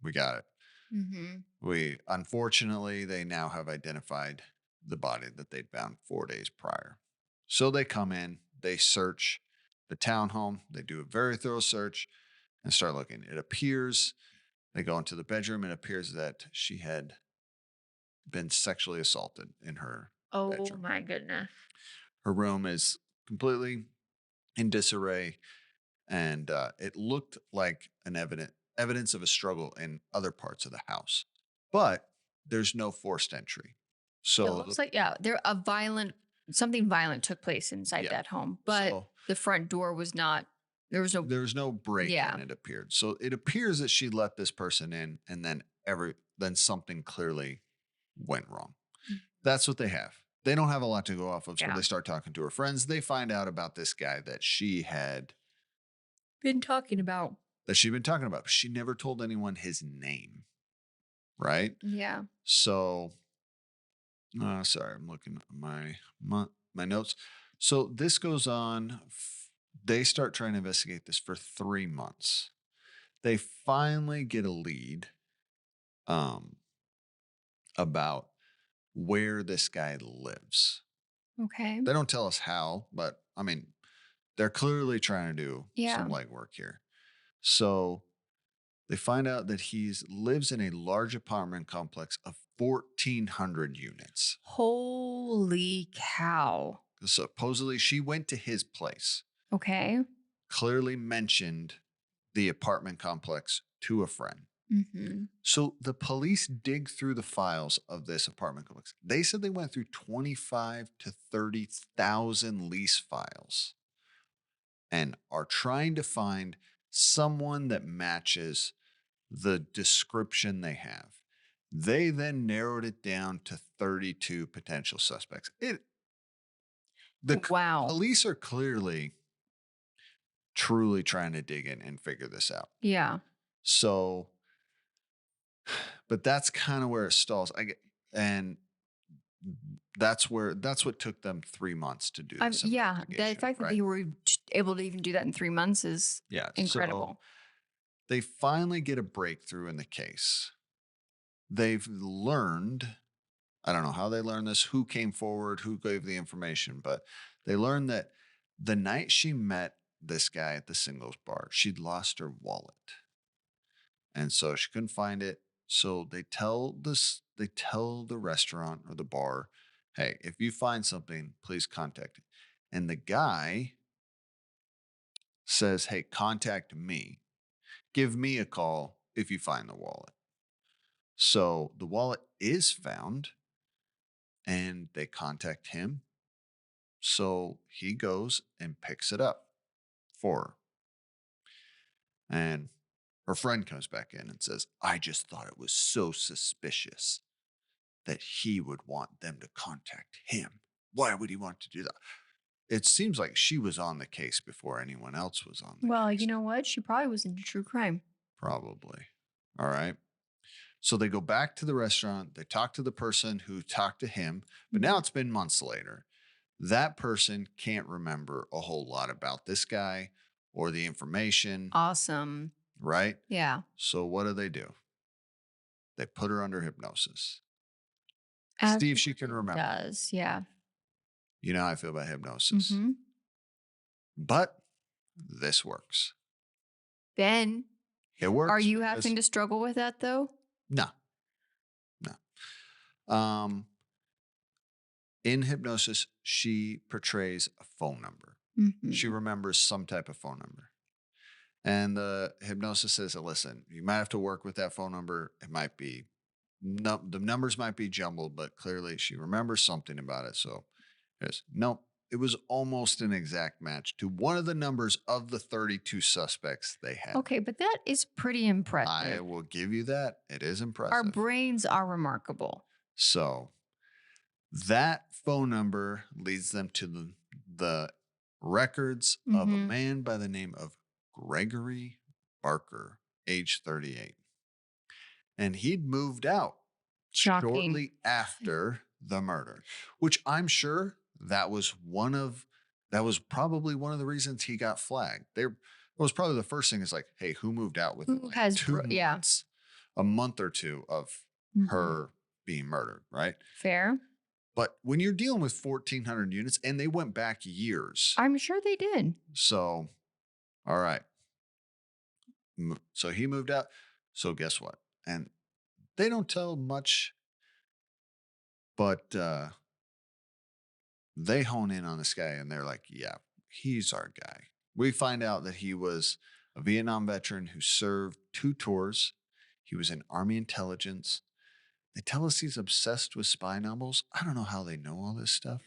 we got it. Unfortunately, they now have identified the body that they'd found 4 days prior. So they come in. They search the townhome. They do a very thorough search and start looking. It appears... They go into the bedroom. It appears that she had been sexually assaulted in her bedroom. Oh my goodness. Her room is completely in disarray, and it looked like an evidence of a struggle in other parts of the house, but there's no forced entry. So it looks like something violent took place inside that home, but the front door was not. There was no break in, it appeared. So it appears that she let this person in, and then something clearly went wrong. That's what they have. They don't have a lot to go off of. So they start talking to her friends. They find out about this guy that she had been talking about. that she'd been talking about. But she never told anyone his name, right? Yeah. So, sorry, I'm looking at my notes. So this goes on. They start trying to investigate this for 3 months. They finally get a lead um, about where this guy lives. Okay. They don't tell us how, but I mean, they're clearly trying to do some Yeah. legwork here. So they find out that he lives in a large apartment complex of 1,400 units. Holy cow. Supposedly, she went to his place, Okay. clearly mentioned the apartment complex to a friend. Mm-hmm. So the police dig through the files of this apartment complex. They said they went through 25 to 30,000 lease files and are trying to find someone that matches the description they have. They then narrowed it down to 32 potential suspects. Wow. Police are clearly truly trying to dig in and figure this out. Yeah. So, but that's kind of where it stalls. And that's what took them 3 months to do this Yeah. The investigation, fact that right? they were able to even do that in 3 months is Yeah. So incredible. they finally get a breakthrough in the case. They've learned, I don't know how they learned this, who came forward, who gave the information, but they learned that the night she met this guy at the singles bar, she'd lost her wallet. And so she couldn't find it. So they tell the restaurant or the bar, hey, if you find something, please contact it. And the guy says, hey, contact me. Give me a call if you find the wallet. So the wallet is found and they contact him. So he goes and picks it up for her. And her friend comes back in and says, I just thought it was so suspicious that he would want them to contact him. Why would he want to do that? It seems like she was on the case before anyone else was on the Well, you case. know what? She probably was into true crime. Probably. All right. So they go back to the restaurant. They talk to the person who talked to him, but now Mhm. it's been months later. That person can't remember a whole lot about this guy or the information, Awesome. right? Yeah. So what do? They put her under hypnosis. As See if she can one remember. does. Yeah. You know how I feel about hypnosis. Mm-hmm. But this works. Ben, It are works you having because to struggle with that though? no, no. In hypnosis, she portrays a phone number. She Mm-hmm. remembers some type of phone number. And the hypnosis says, listen, you might have to work with that phone number. It might be, no, the numbers might be jumbled, but clearly she remembers something about it. So yes, nope. It was almost an exact match to one of the numbers of the 32 suspects they had. Okay, but that is pretty I impressive. will give you that. It is Our impressive. brains are remarkable. So that phone number leads them to the records of a Mm-hmm. man by the name of Gregory Barker, age 38. And he'd moved out Shocking. shortly after the murder, which I'm sure that was probably one of the reasons he got flagged. There was probably the first thing is like, hey, who moved out within Who like has, 2 months, a month or two of Mhm. her being murdered, right? Fair. But when you're dealing with 1,400 units, and they went back years. I'm sure they did. So, all right. So he moved out. So guess what? And they don't tell much, but they hone in on this guy and they're like, yeah, he's our guy. We find out that he was a Vietnam veteran who served 2 tours. He was in Army intelligence. They tell us he's obsessed with spy novels. I don't know how they know all this stuff.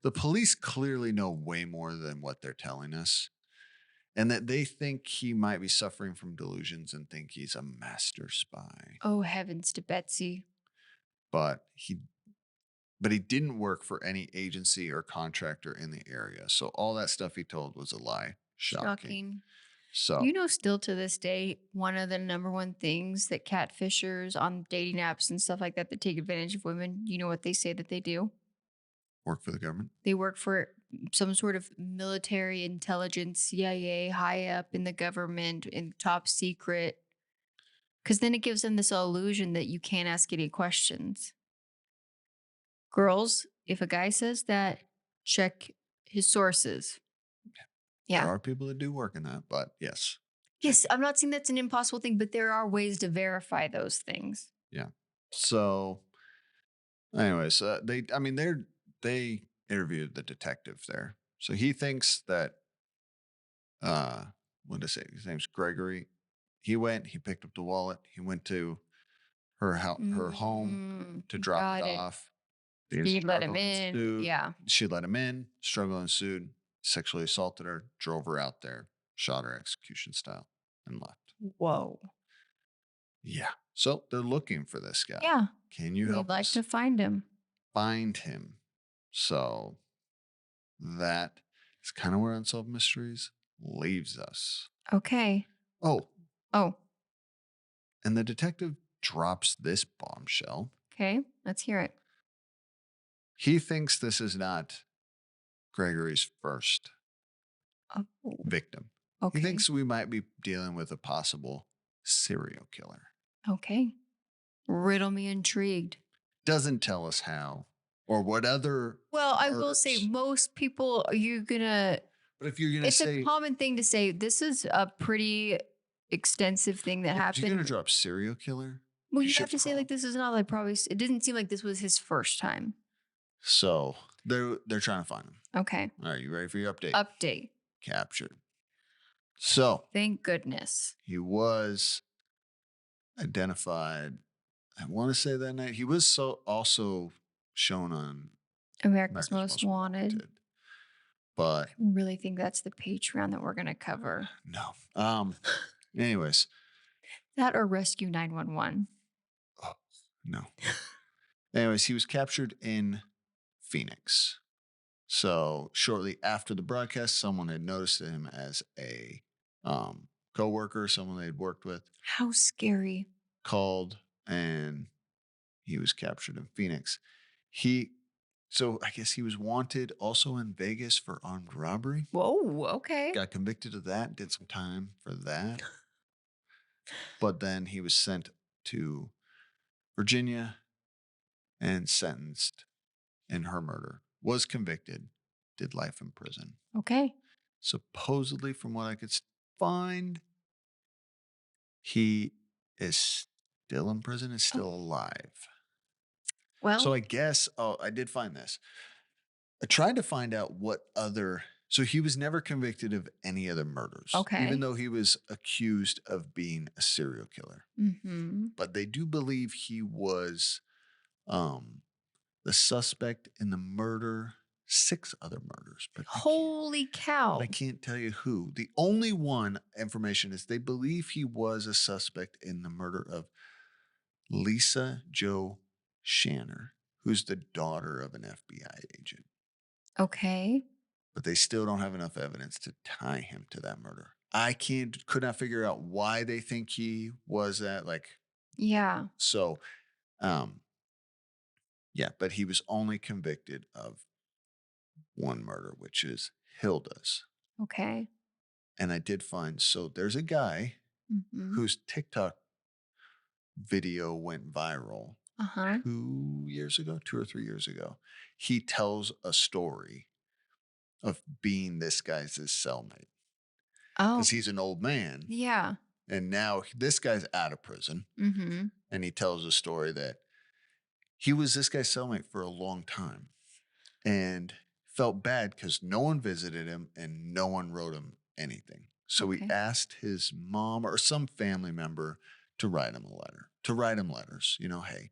The police clearly know way more than what they're telling us, and that they think he might be suffering from delusions and think he's a master spy. Oh, heavens to Betsy. But he didn't work for any agency or contractor in the area. So all that stuff he told was a lie. Shocking. Shocking. So You know, still to this day, one of the number one things that catfishers on dating apps and stuff like that take advantage of women, you know what they say that they do? work for the government. They work for some sort of military intelligence, CIA, high up in the government, in top secret. Because then it gives them this illusion that you can't ask any questions. Girls, if a guy says that, check his sources. There Yeah. are people that do work in that, but yes, check Yes, it. I'm not saying that's an impossible thing, but there are ways to verify those things. Yeah. So, anyways, they interviewed the detective there. So he thinks that what did I say? His name's Gregory. He went. He picked up the wallet. He went to her home to drop it Got it. off. They She let him struggle in. ensued. Yeah. She let him in. Struggle ensued. Sexually assaulted her. Drove her out there. Shot her execution style and left. Whoa. Yeah. So they're looking for this guy. Yeah. Can you We'd help like us to find him. find him? So that is kind of where Unsolved Mysteries leaves us. Okay. Oh, Oh, and the detective drops this bombshell. okay. Let's hear it. He thinks this is not Gregory's first Oh, victim. He okay. thinks we might be dealing with a possible serial killer. Okay. Riddle me intrigued. Doesn't tell us how or what other Well, I will say murders. most people, you're gonna, But if you're going to it's a say, common thing to say, this is a pretty extensive thing that if you're going to happened. drop serial killer, Well, you you have should to say, like, this is not like probably, it didn't seem like this was his first time. So they're trying to find him. Okay. All right, you ready for your update? Update. Captured. So Thank goodness. he was identified. I want to say that night he was also shown on America's America's Most Most Wanted. Wanted, but I really think that's the Patreon that we're going to cover. no. Anyways, That or Rescue 911. oh, no. Anyways, he was captured in Phoenix. So shortly after the broadcast, someone had noticed him as a coworker, someone they'd worked with, How scary. called, and he was captured in Phoenix. So I guess he was wanted also in Vegas for armed robbery. Whoa, okay. Got convicted of that, did some time for that. But then he was sent to Virginia and sentenced in her murder. Was convicted, did life in prison. Okay. Supposedly, from what I could find, he is still in prison, is still alive. Well, So I guess, I did find this. I tried to find out what other, so he was never convicted of any other murders, okay. even though he was accused of being a serial killer. Mm-hmm. But they do believe he was the suspect in the murder, 6 other murders. But Holy cow. I can't tell you who. The only one information is they believe he was a suspect in the murder of Lisa Jo Shanner, who's the daughter of an FBI agent. Okay. But they still don't have enough evidence to tie him to that murder. I could not figure out why they think he was that, Yeah. so yeah, but he was only convicted of one murder, which is Hilda's. Okay. And I did find, so there's a guy Mm-hmm. whose TikTok video went viral Uh-huh. 2 or 3 years ago. He tells a story of being this guy's his cellmate Oh. because he's an old man. Yeah. And now this guy's out of prison. Mm-hmm. And he tells a story that he was this guy's cellmate for a long time and felt bad because no one visited him and no one wrote him anything. So he Okay. asked his mom or some family member to write him a letter, to write him letters, hey,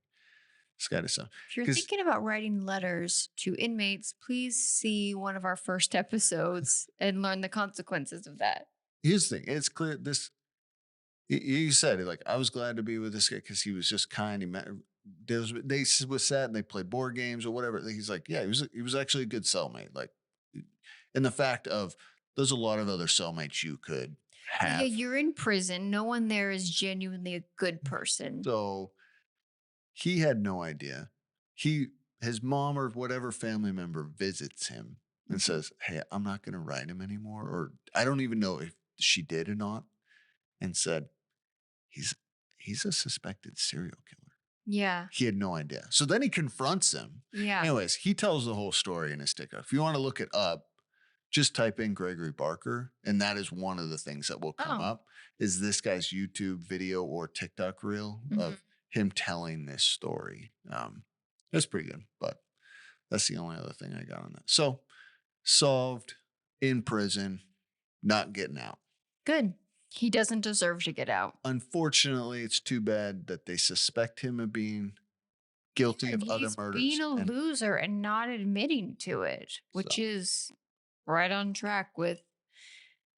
this guy is so. If you're 'Cause thinking about writing letters to inmates, please see one of our first episodes and learn the consequences of that. here's the thing, it's clear this. You said it, like, I was glad to be with this guy because he was just kind. He met, they was sat and they played board games or whatever. He's like, yeah, he was actually a good cellmate. Like, in the fact of there's a lot of other cellmates you could. Yeah, half. you're in prison. No one there is genuinely a good person. So he had no idea. His mom or whatever family member visits him and Mhm. says, "Hey, I'm not going to write him anymore," or I don't even know if she did or not, and said, "He's he's a suspected serial killer." Yeah. He had no idea. So then he confronts him. Yeah. Anyways, he tells the whole story in his sticker. If you want to look it up, just type in Gregory Barker, and that is one of the things that will come Oh. up is this guy's YouTube video or TikTok reel Mhm. of him telling this story. That's pretty good, but that's the only other thing I got on that. So solved in prison, not getting out. Good. He doesn't deserve to get out. Unfortunately, it's too bad that they suspect him of being guilty And of other he's being murders. a And loser and not admitting to it, which so, is right on track with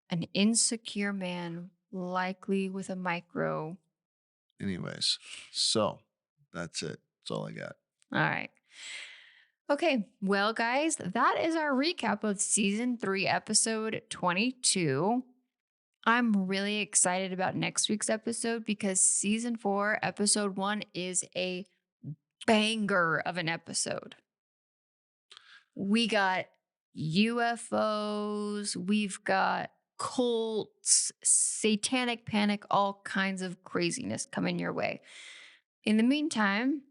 an insecure man, likely with a micro. anyways, so that's it. That's all I got. All right. Okay. Well, guys, that is our recap of season 3, episode 22. I'm really excited about next week's episode because season 4, episode 1 is a banger of an episode. We got UFOs, we've got cults, satanic panic, all kinds of craziness coming your way. In the meantime,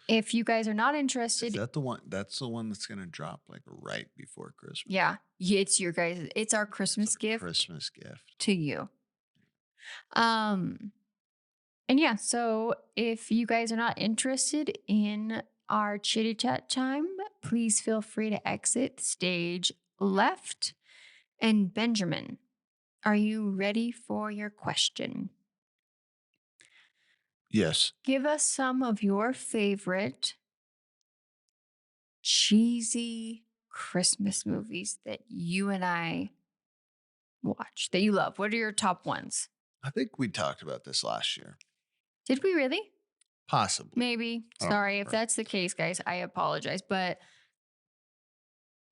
if you guys are not Is interested, that the one? That's the one that's gonna drop like right before Christmas. yeah, it's your guys, it's our It's Christmas a gift Christmas gift. to you. Um, and yeah, so if you guys are not interested in our chitty chat time, please feel free to exit stage left. And Benjamin, are you ready for your question? Yes. Give us some of your favorite cheesy Christmas movies that you and I watch, that you love. What are your top ones? I think we talked about this last year. Did we really? Possibly. Maybe. I don't Sorry if remember. that's the case, guys. I apologize. But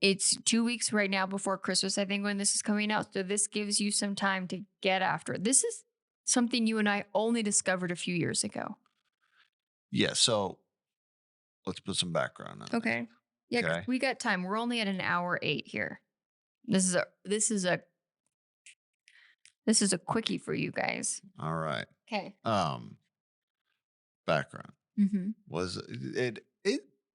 it's 2 weeks right now before Christmas, I think, when this is coming out. So this gives you some time to get after it. This is something you and I only discovered a few years ago. Yeah. So let's put some background on this. Okay. Yeah, because Okay. we got time. We're only at an hour 8 here. This is a quickie for you guys. All right. Okay. Um, background Mm-hmm. was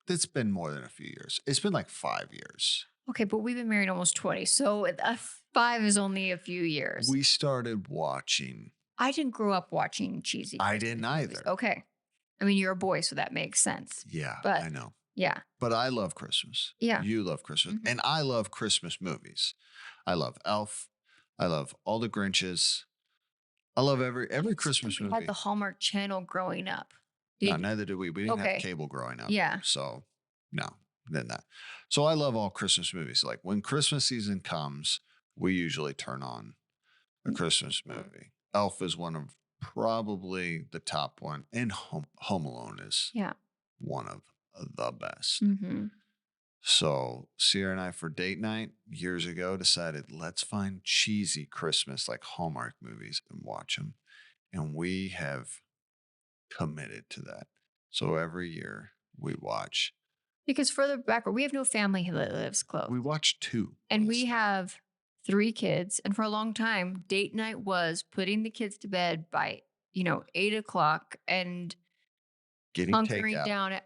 it's been more than a few years. It's been like 5 years. Okay, but we've been married almost 20, so 5 is only a few years. We started watching. I didn't grow up watching cheesy I Christmas didn't movies. either. Okay. I mean, you're a boy, so that makes sense. Yeah, But I know. yeah. But I love Christmas. Yeah. You love Christmas. Mhm. And I love Christmas movies. I love Elf. I love all the Grinches. I love every I don't Christmas think we movie. had the Hallmark Channel growing up. No, Did neither did we. We didn't have Okay. cable growing up. Yeah. So no, didn't that. So I love all Christmas movies. Like when Christmas season comes, we usually turn on a Christmas movie. Elf is one of probably the top one, and Home Alone is Yeah. one of the best. Mm-hmm. So Sierra and I, for date night years ago, decided let's find cheesy Christmas like Hallmark movies and watch them. And we have committed to that. So every year we watch. Because further backward, we have no family that lives close. We watch two. And we have 3 kids. And for a long time, date night was putting the kids to bed by, 8 o'clock and Getting hunkering takeout. down.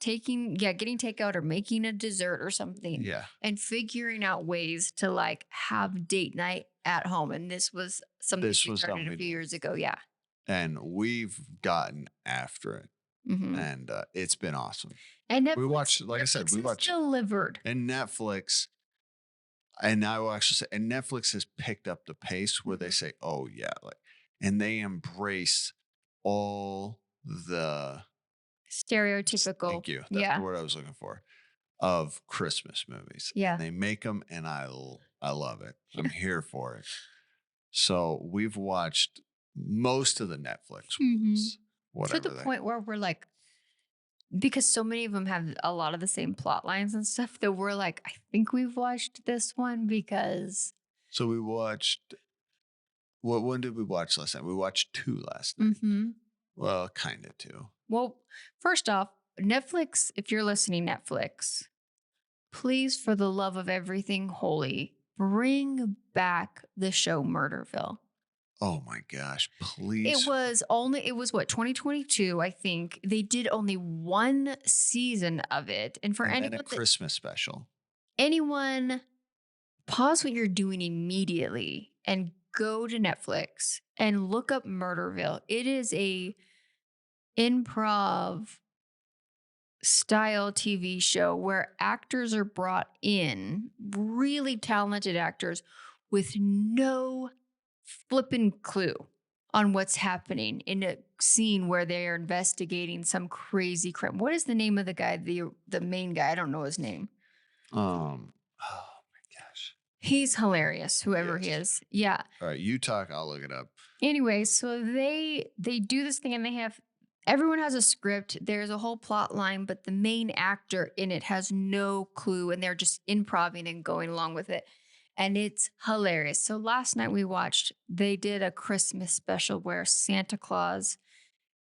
Getting takeout or making a dessert or something. Yeah. And figuring out ways to like have date night at home. And this was something This we was started something a we few did. years ago. Yeah. And we've gotten after it. Mm-hmm. And it's been awesome. And We watched, like I said, we Netflix has watched delivered. and Netflix. And I will actually say, and Netflix has picked up the pace where they Mhm. say, oh, yeah. And they embrace all the Stereotypical. thank you. That's the word I was looking for of Christmas movies. Yeah. And they make them, and I love it. I'm here for it. So we've watched most of the Netflix ones, whatever. To the point where we're like, because so many of them have a lot of the same plot lines and stuff that we're like, I think we've watched this one because So we watched what one did we watch last night? We watched 2 last night. Mm-hmm. Well, kinda 2. Well, first off, Netflix, if you're listening, Netflix, please, for the love of everything holy, bring back the show Murderville. Oh my gosh, It please. was only, it was what, 2022, I think. They did only one season of it. And for And then a anyone that Christmas special. anyone, pause what you're doing immediately and go to Netflix and look up Murderville. It is a improv style TV show where actors are brought in, really talented actors with no flippin' clue on what's happening in a scene where they are investigating some crazy crime. What is the name of the guy, the main guy? I don't know his name. Oh my gosh. He's hilarious, whoever he Yes. is. Yeah. Alright, you talk, I'll look it up. Anyway, so they do this thing and they have everyone has a script. There's a whole plot line, but the main actor in it has no clue and they're just improvising and going along with it. And it's hilarious. So last night they did a Christmas special where Santa Claus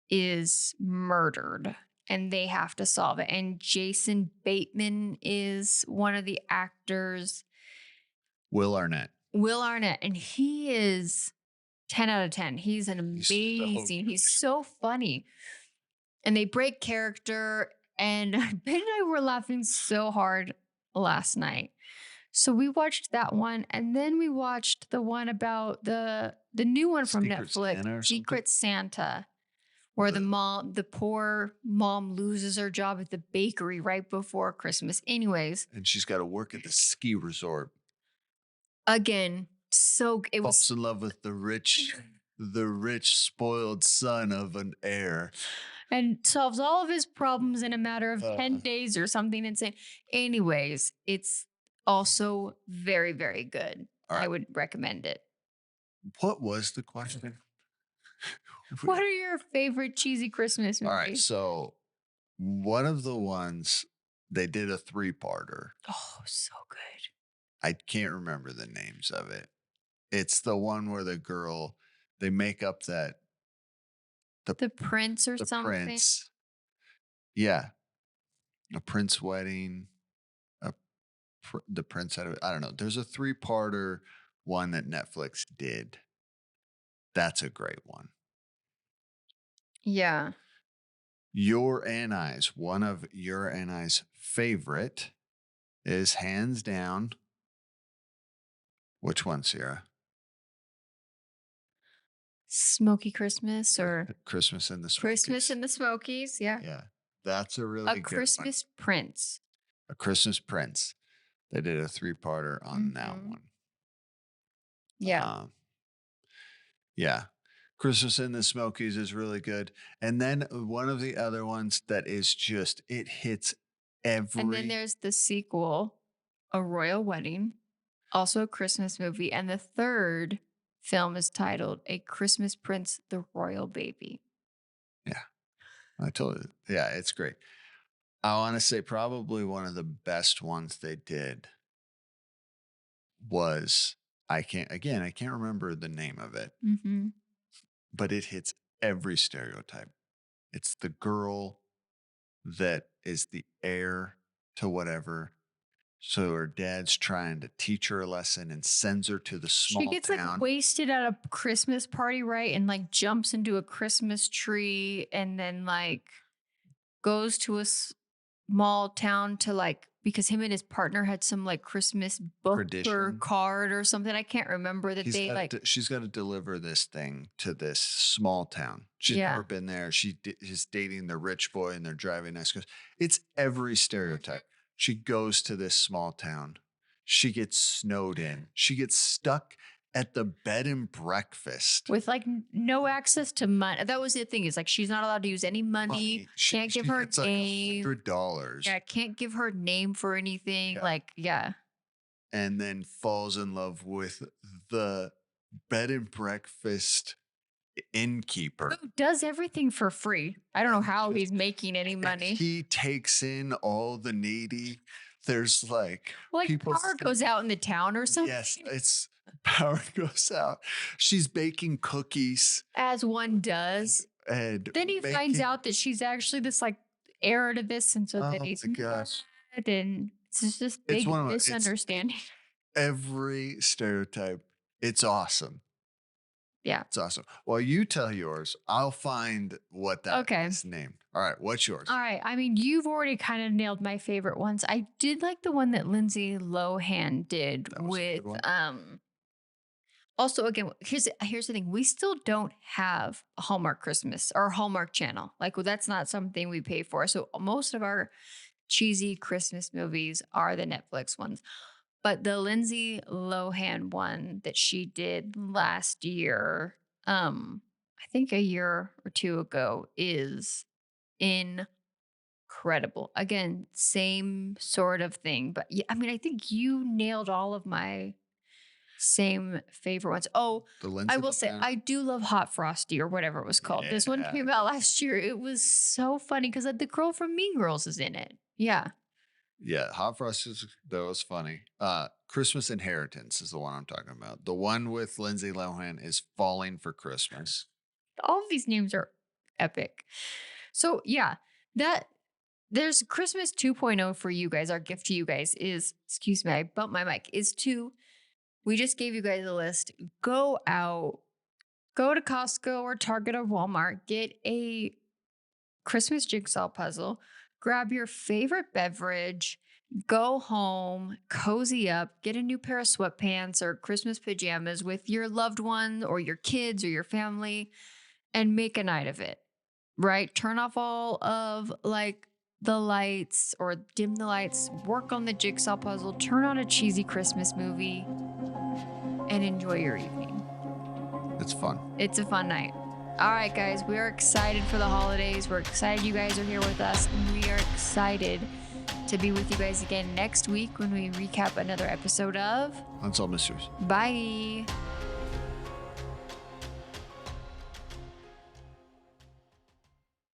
is murdered and they have to solve it. And Jason Bateman is one of the actors, Will Arnett. Will Arnett, and he is 10 out of 10. He's He's so amazing. good. He's so funny. And they break character. And Ben and I were laughing so hard last night. So we watched that one. And then we watched the one about the new one from Secret Netflix, Santa or something? Secret Santa, where the poor mom loses her job at the bakery right before Christmas. Anyways, And she's gotta work at the ski resort. again, so it Falls was in love with the rich, spoiled son of an heir. and solves all of his problems in a matter of 10 Uh. days or something insane. Anyways, it's also very, very good. I Alright. would recommend it. What was the question? What are your favorite cheesy Christmas movies? Alright, so one of the ones they did a 3-parter. Oh, so good. I can't remember the names of it. It's the one where the girl they make up that The Prince or the something. prince. Yeah, a prince wedding, a the prince out of it. I don't know. There's a 3-parter one that Netflix did. That's a great one. Yeah. One of your and I's favorite is hands down. Which one, Sierra? Smoky Christmas or Christmas in the Smokies. Christmas in the Smokies. Yeah. Yeah, that's a really A good Christmas Prince. one. A Christmas Prince. They did a 3-parter on that Mhm. one. Yeah. Yeah. Christmas in the Smokies is really good. And then one of the other ones that is just, it hits every. And then there's the sequel, A Royal Wedding, also a Christmas movie. And the third film is titled A Christmas Prince, the Royal Baby. Yeah. I told you. Yeah, it's great. I want to say probably one of the best ones they did was, I can't remember the name of it, Mm-hmm. but it hits every stereotype. It's the girl that is the heir to whatever. So her dad's trying to teach her a lesson and sends her to the small She gets town. like wasted at a Christmas party, right? And like jumps into a Christmas tree and then like goes to a small town to like, because him and his partner had some like Christmas book or Tradition. card or something. I can't remember that they like. She's got to deliver this thing to this small town. She's Yeah. never been there. She's dating the rich boy and they're driving nice cars. It's every stereotype. She goes to this small town. She gets snowed in. She gets stuck at the bed and breakfast With like no access to money. That was the thing. Is like she's not allowed to use any money. Can't give her it's like name. $100. Yeah, can't give her name for anything. Yeah. Like, yeah. And then falls in love with the bed and breakfast innkeeper. Who does everything for free. I don't know how he's making any And money. he takes in all the needy. There's like Well, like people power goes out in the town or something. Yes, it's Power goes out. She's baking cookies As one does. and Then he finds making. out that she's actually this like heir to this, and so then Oh he's my gosh. mad, and it's just this It's big one of my, it's misunderstanding. every stereotype. It's awesome. Yeah. It's awesome. While you tell yours, I'll find what that Okay. is named. All right. What's yours? All right. I mean, you've already kind of nailed my favorite ones. I did like the one that Lindsay Lohan did That was a with good one. also again, here's the thing. We still don't have a Hallmark Christmas or Hallmark channel. Like, well, that's not something we pay for. So most of our cheesy Christmas movies are the Netflix ones. But the Lindsay Lohan one that she did last year, I think a year or two ago, is incredible. Again, same sort of thing. But yeah, I mean, I think you nailed all of my same favorite ones. Oh, The I Lindsay will say Lohan. I do love Hot Frosty or whatever it was called. This one Yeah. came out last year. It was so funny because the girl from Mean Girls is in it. Yeah. Yeah. Hot Frost is, that was funny. Christmas Inheritance is the one I'm talking about. The one with Lindsay Lohan is Falling for Christmas. All of these names are epic. So yeah, that there's Christmas 2.0 for you guys. Our gift to you guys is, excuse me, I bumped my mic, is to, we just gave you guys a list. Go out, go to Costco or Target or Walmart, get a Christmas jigsaw puzzle, grab your favorite beverage, go home, cozy up, get a new pair of sweatpants or Christmas pajamas with your loved one or your kids or your family, and make a night of it, right? Turn off all of like the lights or dim the lights, work on the jigsaw puzzle, turn on a cheesy Christmas movie, and enjoy your evening. It's fun. It's a fun night. All right, guys, we are excited for the holidays. We're excited you guys are here with us, and we are excited to be with you guys again next week when we recap another episode of Unsolved Mysteries. Bye.